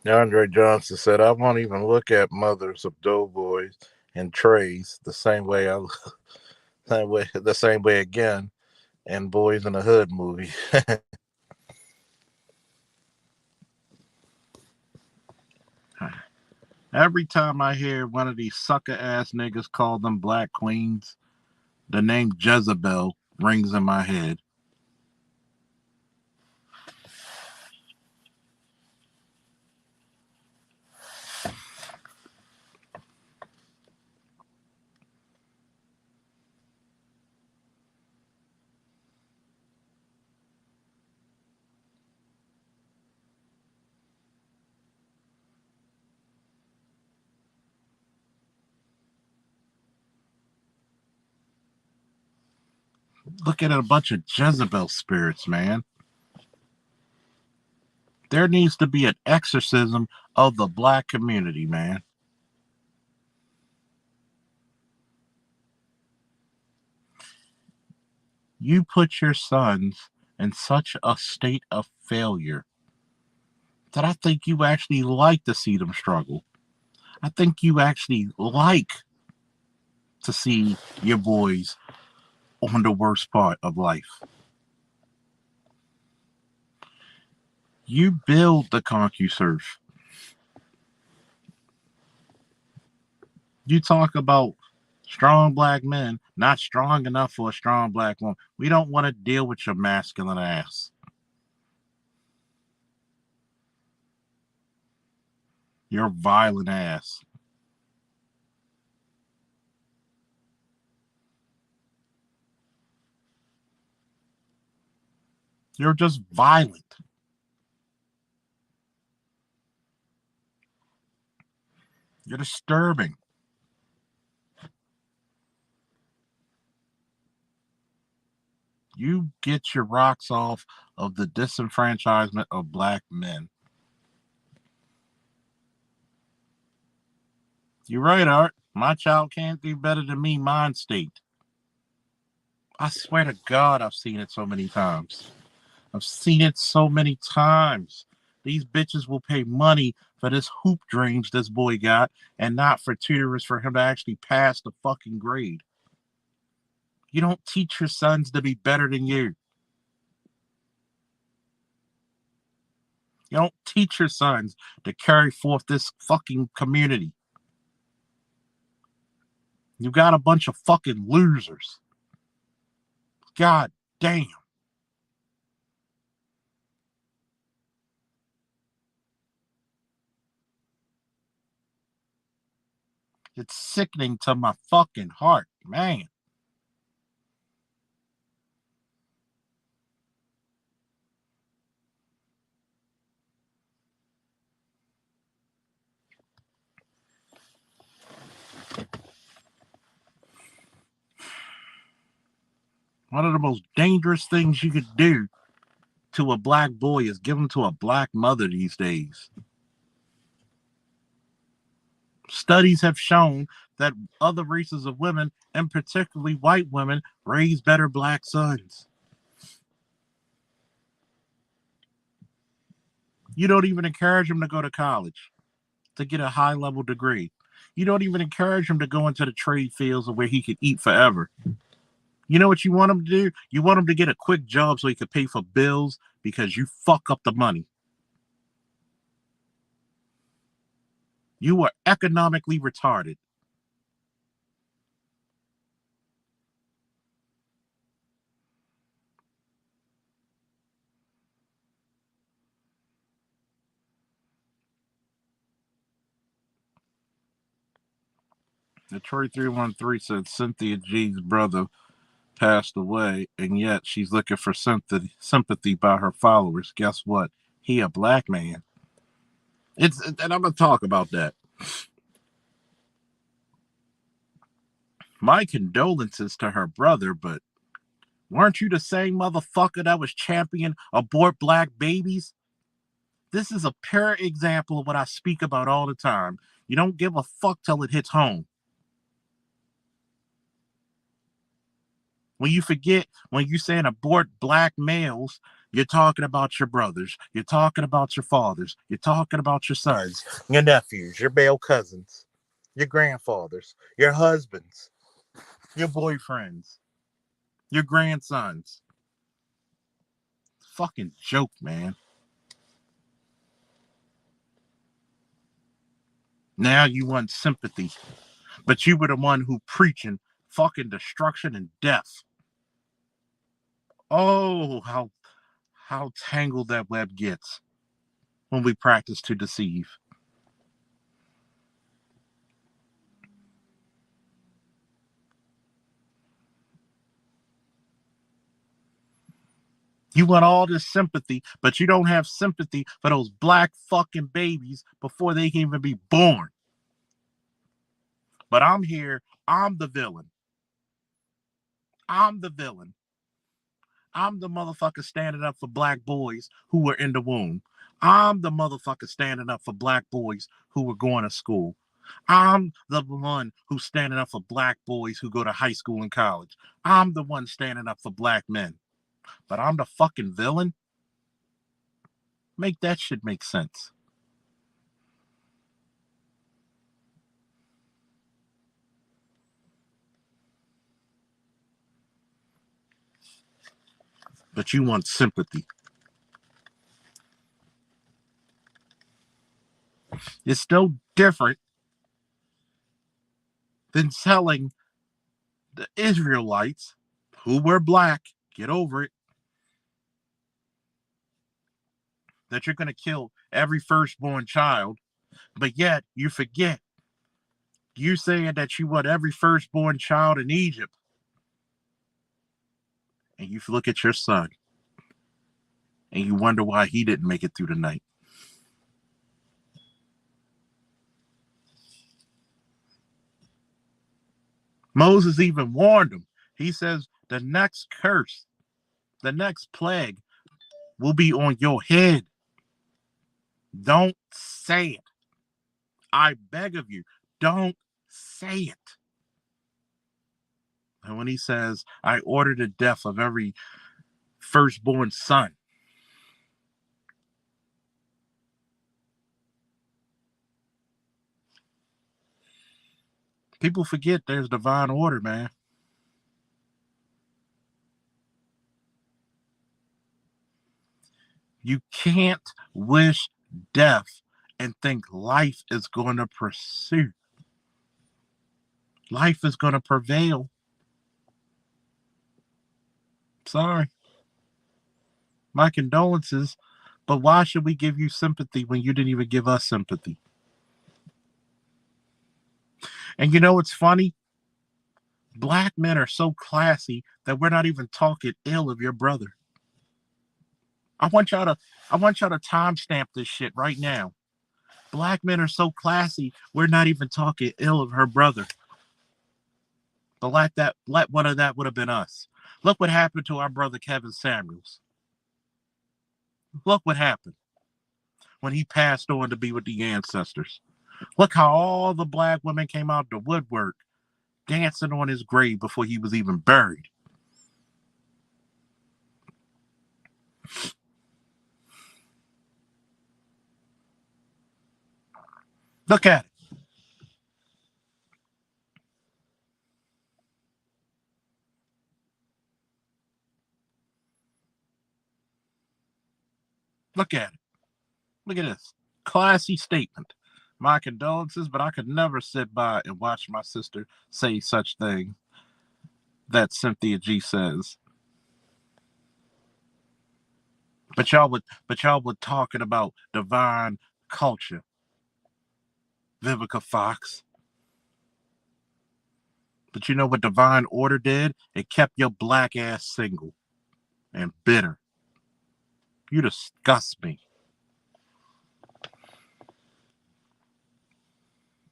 DeAndre Johnson said, "I won't even look at mothers of doughboys and trays the same way the same way again in Boys in the Hood movie." Every time I hear one of these sucker ass niggas call them black queens, the name Jezebel rings in my head. Look at a bunch of Jezebel spirits, man. There needs to be an exorcism of the black community, man. You put your sons in such a state of failure that I think you actually like to see them struggle. I think you actually like to see your boys on the worst part of life. You build the CompuServe. You talk about strong black men, not strong enough for a strong black woman. We don't want to deal with your masculine ass. Your violent ass. You're just violent. You're disturbing. You get your rocks off of the disenfranchisement of black men. You're right, Art. My child can't do better than me, mind state. I swear to God, I've seen it so many times. I've seen it so many times. These bitches will pay money for this hoop dreams this boy got and not for tutors for him to actually pass the fucking grade. You don't teach your sons to be better than you. You don't teach your sons to carry forth this fucking community. You got a bunch of fucking losers. God damn. It's sickening to my fucking heart, man. One of the most dangerous things you could do to a black boy is give him to a black mother these days. Studies have shown that other races of women, and particularly white women, raise better black sons. You don't even encourage him to go to college to get a high level degree. You don't even encourage him to go into the trade fields where he could eat forever. You know what you want him to do? You want him to get a quick job so he could pay for bills because you fuck up the money. You are economically retarded. Detroit 313 said Cynthia G's brother passed away, and yet she's looking for sympathy by her followers. Guess what? He a black man. And I'm gonna talk about that. My condolences to her brother, but weren't you the same motherfucker that was champion abort black babies? This is a pure example of what I speak about all the time. You don't give a fuck till it hits home. When you forget, when you saying abort black males, you're talking about your brothers. You're talking about your fathers. You're talking about your sons, your nephews, your male cousins, your grandfathers, your husbands, your boyfriends, your grandsons. Fucking joke, man. Now you want sympathy, but you were the one who preaching fucking destruction and death. Oh, how tangled that web gets when we practice to deceive. You want all this sympathy, but you don't have sympathy for those black fucking babies before they can even be born. But I'm here. I'm the villain. I'm the villain. I'm the motherfucker standing up for black boys who were in the womb. I'm the motherfucker standing up for black boys who were going to school. I'm the one who's standing up for black boys who go to high school and college. I'm the one standing up for black men. But I'm the fucking villain? Make that shit make sense. But you want sympathy. It's still different than telling the Israelites who were black, get over it, that you're going to kill every firstborn child, but yet you forget you saying that you want every firstborn child in Egypt, and you look at your son and you wonder why he didn't make it through the night. Moses even warned him. He says the next curse, the next plague will be on your head. Don't say it. I beg of you, don't say it. And when he says, I order the death of every firstborn son, people forget there's divine order, man. You can't wish death and think life is going to pursue. Life is going to prevail. Sorry. My condolences, but why should we give you sympathy when you didn't even give us sympathy? And you know what's funny? Black men are so classy that we're not even talking ill of your brother. I want y'all to timestamp this shit right now. Black men are so classy, we're not even talking ill of her brother. But let one of that would have been us. Look what happened to our brother Kevin Samuels. Look what happened when he passed on to be with the ancestors. Look how all the black women came out the woodwork dancing on his grave before he was even buried. Look at it. Look at it. Look at this. Classy statement. My condolences, but I could never sit by and watch my sister say such thing that Cynthia G says. But y'all were talking about divine culture. Vivica Fox. But you know what divine order did? It kept your black ass single and bitter. You disgust me.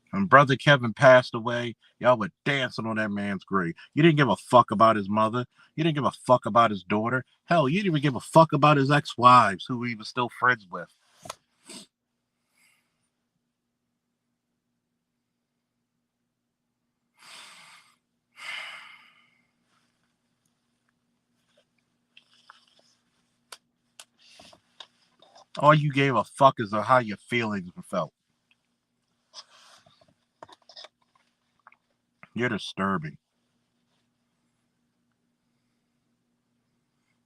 When Brother Kevin passed away, y'all were dancing on that man's grave. You didn't give a fuck about his mother. You didn't give a fuck about his daughter. Hell, you didn't even give a fuck about his ex-wives, who he was still friends with. All you gave a fuck is how your feelings felt. You're disturbing.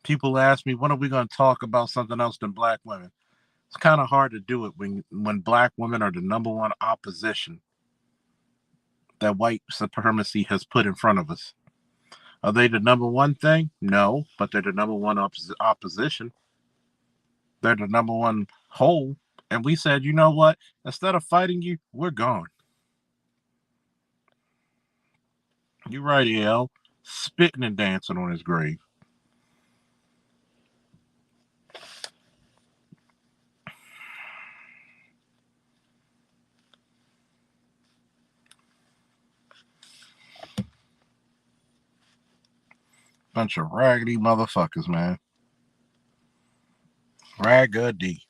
People ask me, when are we going to talk about something else than black women? It's kind of hard to do it when black women are the number one opposition that white supremacy has put in front of us. Are they the number one thing? No, but they're the number one opposition. They're the number one whole. And we said, you know what? Instead of fighting you, we're gone. You're right, El. Spitting and dancing on his grave. Bunch of raggedy motherfuckers, man. Raggedy.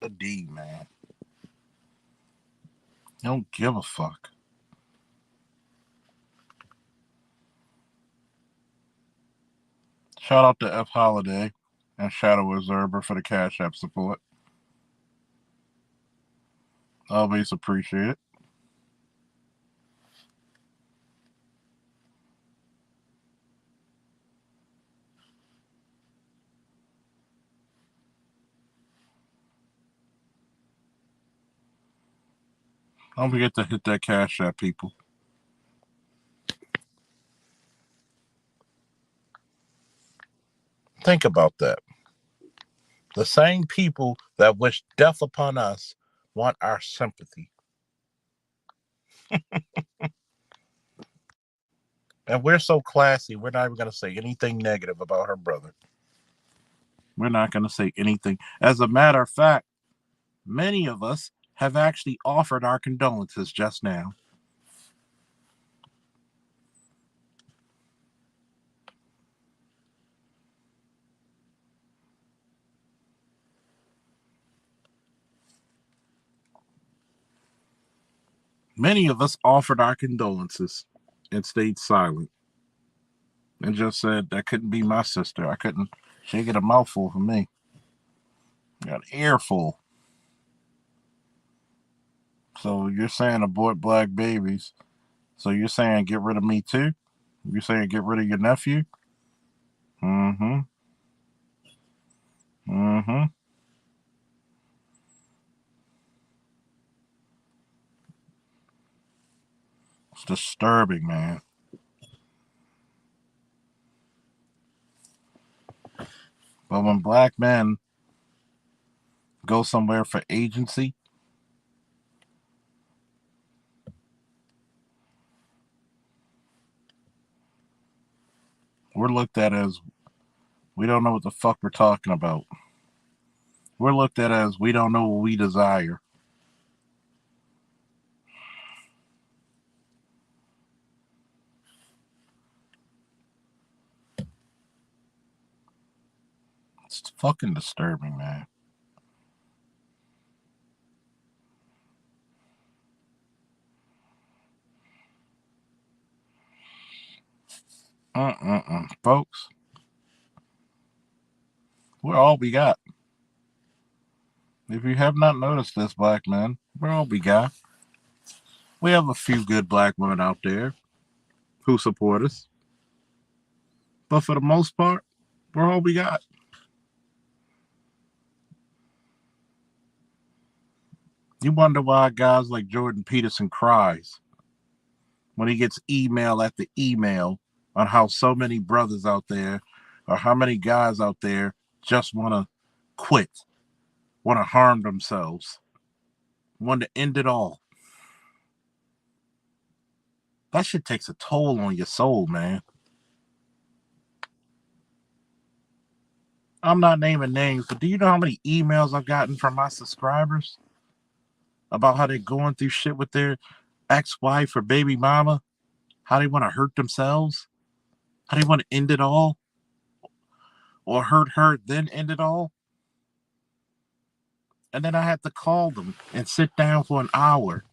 the D, man. Don't give a fuck. Shout out to F Holiday and Shadow Observer for the Cash App support. Always appreciate it. Don't forget to hit that Cash App, people. Think about that. The same people that wish death upon us want our sympathy. And we're so classy, we're not even going to say anything negative about her brother. We're not going to say anything. As a matter of fact, many of us have actually offered our condolences just now. Many of us offered our condolences and stayed silent and just said that couldn't be my sister. I couldn't. She get a mouthful from me. Got an earful. So you're saying abort black babies. So you're saying get rid of me too? You're saying get rid of your nephew? Mm-hmm. Mm-hmm. It's disturbing, man. But when black men go somewhere for agency, we're looked at as we don't know what the fuck we're talking about. We're looked at as we don't know what we desire. It's fucking disturbing, man. Folks, we're all we got. If you have not noticed this, black men, we're all we got. We have a few good black women out there who support us. But for the most part, we're all we got. You wonder why guys like Jordan Peterson cries when he gets email after email on how so many brothers out there or how many guys out there just want to quit, want to harm themselves, want to end it all. That shit takes a toll on your soul, man. I'm not naming names, but do you know how many emails I've gotten from my subscribers about how they're going through shit with their ex-wife or baby mama? How they want to hurt themselves? How they want to end it all? Or hurt her, then end it all? And then I had to call them and sit down for an hour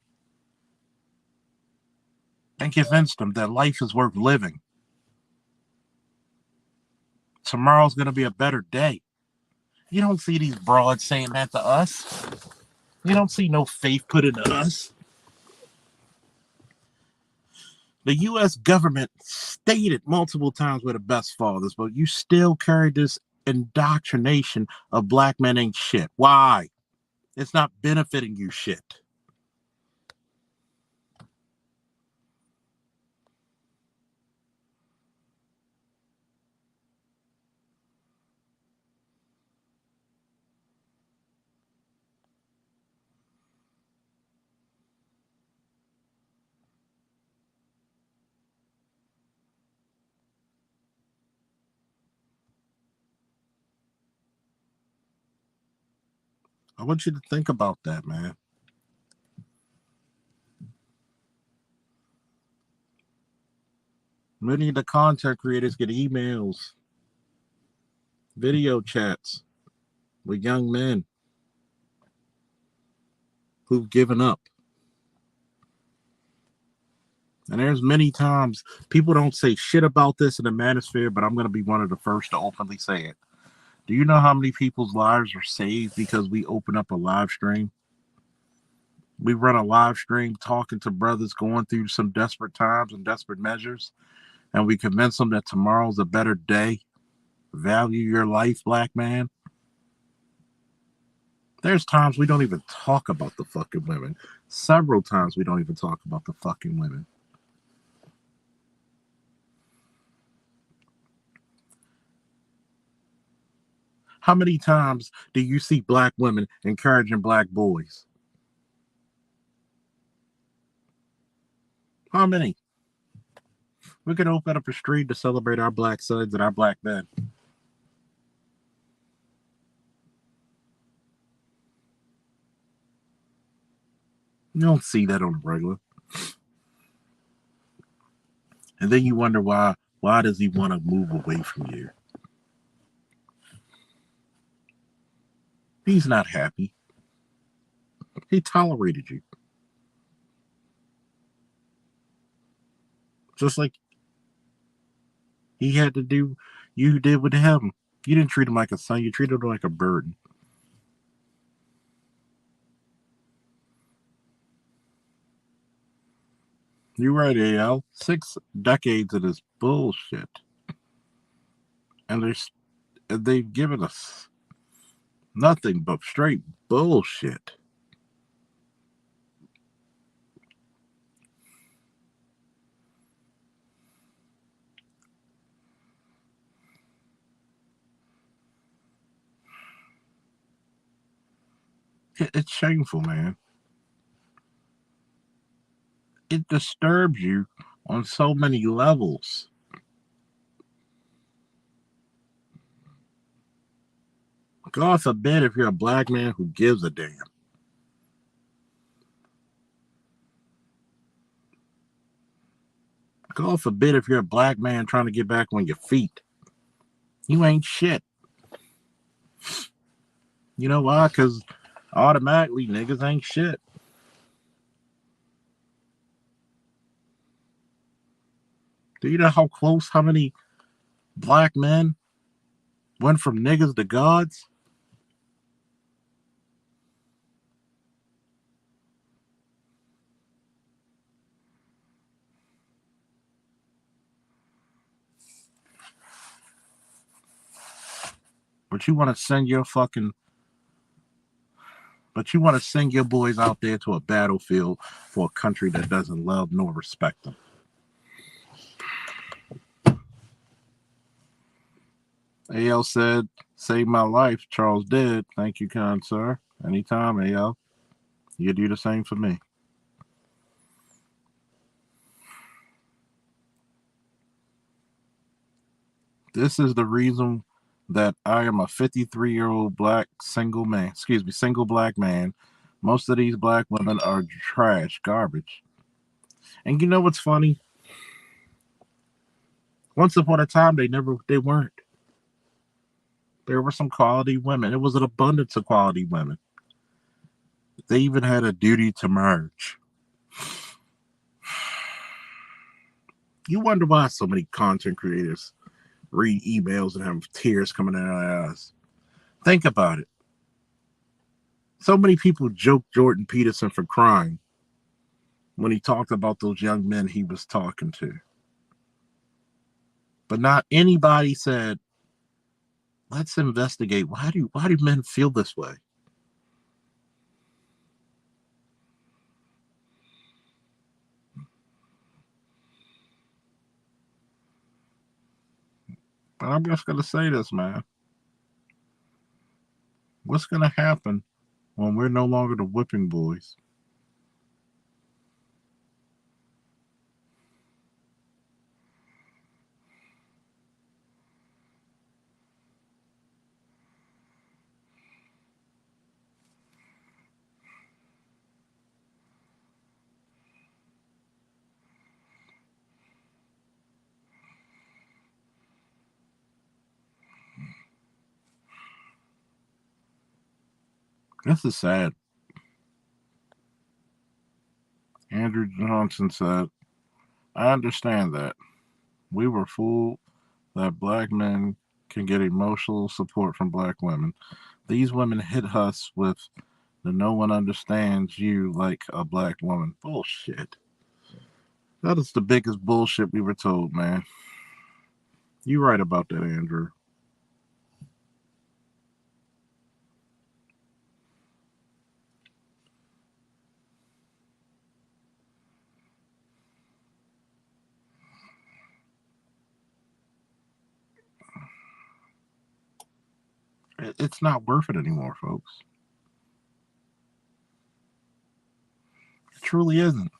and convince them that life is worth living. Tomorrow's going to be a better day. You don't see these broads saying that to us. You don't see no faith put into us. The U.S. government stated multiple times we're the best fathers, but you still carry this indoctrination of black men ain't shit. Why? It's not benefiting you shit. I want you to think about that, man. Many of the content creators get emails, video chats with young men. who've given up. And there's many times people don't say shit about this in the manosphere, but I'm going to be one of the first to openly say it. Do you know how many people's lives are saved because we open up a live stream? We run a live stream talking to brothers going through some desperate times and desperate measures, and we convince them that tomorrow's a better day. Value your life, black man. There's times we don't even talk about the fucking women. Several times we don't even talk about the fucking women. How many times do you see black women encouraging black boys? How many? We could open up a street to celebrate our black sons and our black men. You don't see that on the regular. And then you wonder why does he want to move away from you? He's not happy. He tolerated you. Just like he had to do, you did with him. You didn't treat him like a son, you treated him like a burden. You're right, AL. 6 decades of this bullshit. And they've given us nothing but straight bullshit. It's shameful, man. It disturbs you on so many levels. God forbid if you're a black man who gives a damn. God forbid if you're a black man trying to get back on your feet. You ain't shit. You know why? Because automatically niggas ain't shit. Do you know how many black men went from niggas to gods? But you want to send your fucking But you want to send your boys out there to a battlefield for a country that doesn't love nor respect them. AL said, "Save my life." Charles did. Thank you, kind sir. Anytime, AL. You do the same for me. This is the reason that I am a 53-year-old black single man. Excuse me, single black man. Most of these black women are trash, garbage. And you know what's funny? Once upon a time, they weren't. There were some quality women. It was an abundance of quality women. They even had a duty to merge. You wonder why so many content creators read emails and have tears coming out of their eyes. Think about it. So many people joked Jordan Peterson for crying when he talked about those young men he was talking to. But not anybody said, let's investigate. Why do men feel this way? But I'm just gonna say this, man. What's gonna happen when we're no longer the whipping boys? This is sad. Andrew Johnson said, I understand that. We were fooled that black men can get emotional support from black women. These women hit us with the no one understands you like a black woman. Bullshit. That is the biggest bullshit we were told, man. You right about that, Andrew. It's not worth it anymore, folks. It truly isn't.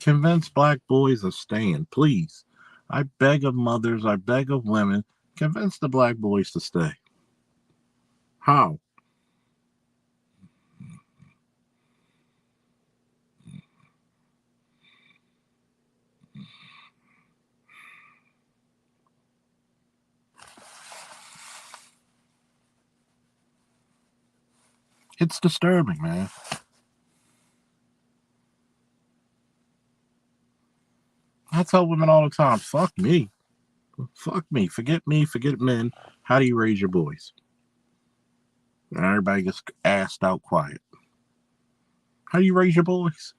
Convince black boys of staying, please. I beg of mothers, I beg of women, convince the black boys to stay. How? It's disturbing, man. I tell women all the time, fuck me. Fuck me. Forget me. Forget men. How do you raise your boys? And everybody gets assed out quiet. How do you raise your boys?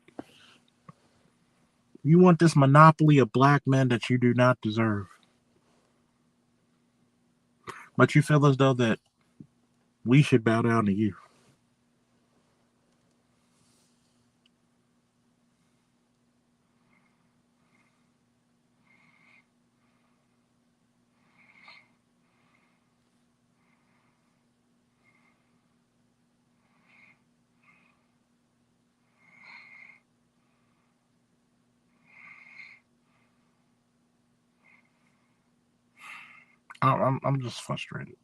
You want this monopoly of black men that you do not deserve. But you feel as though that we should bow down to you. I'm just frustrated.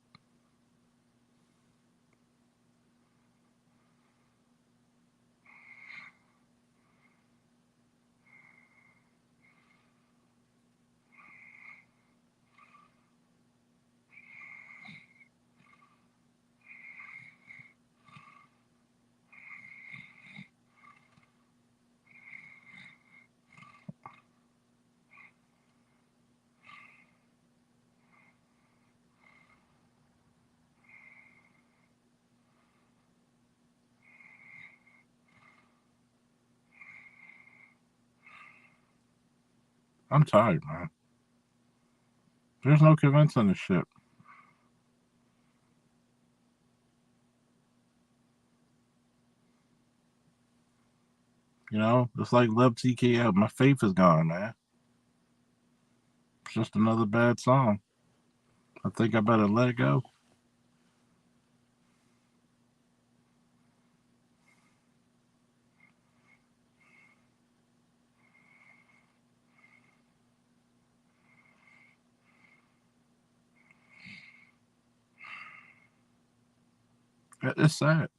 I'm tired, man. There's no convincing this shit. You know, it's like Love TKO. My faith is gone, man. It's just another bad song. I think I better let it go. It's sad.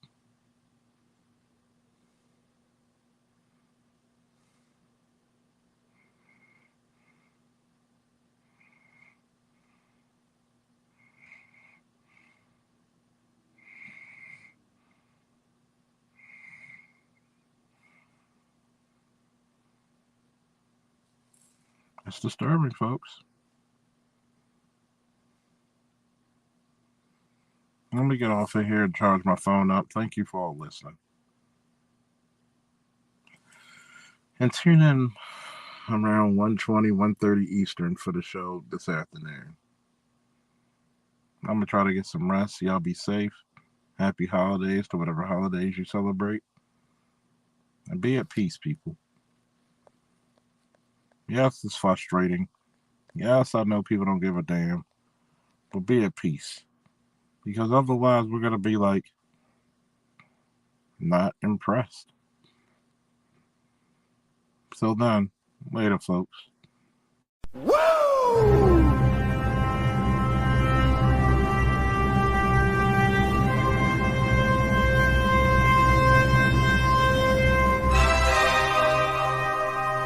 It's disturbing, folks. Let me get off of here and charge my phone up. Thank you for all listening. And tune in around 1:20, 1:30 Eastern for the show this afternoon. I'm going to try to get some rest. Y'all be safe. Happy holidays to whatever holidays you celebrate. And be at peace, people. Yes, it's frustrating. Yes, I know people don't give a damn. But be at peace. Because otherwise, we're going to be like, not impressed. So then, later, folks.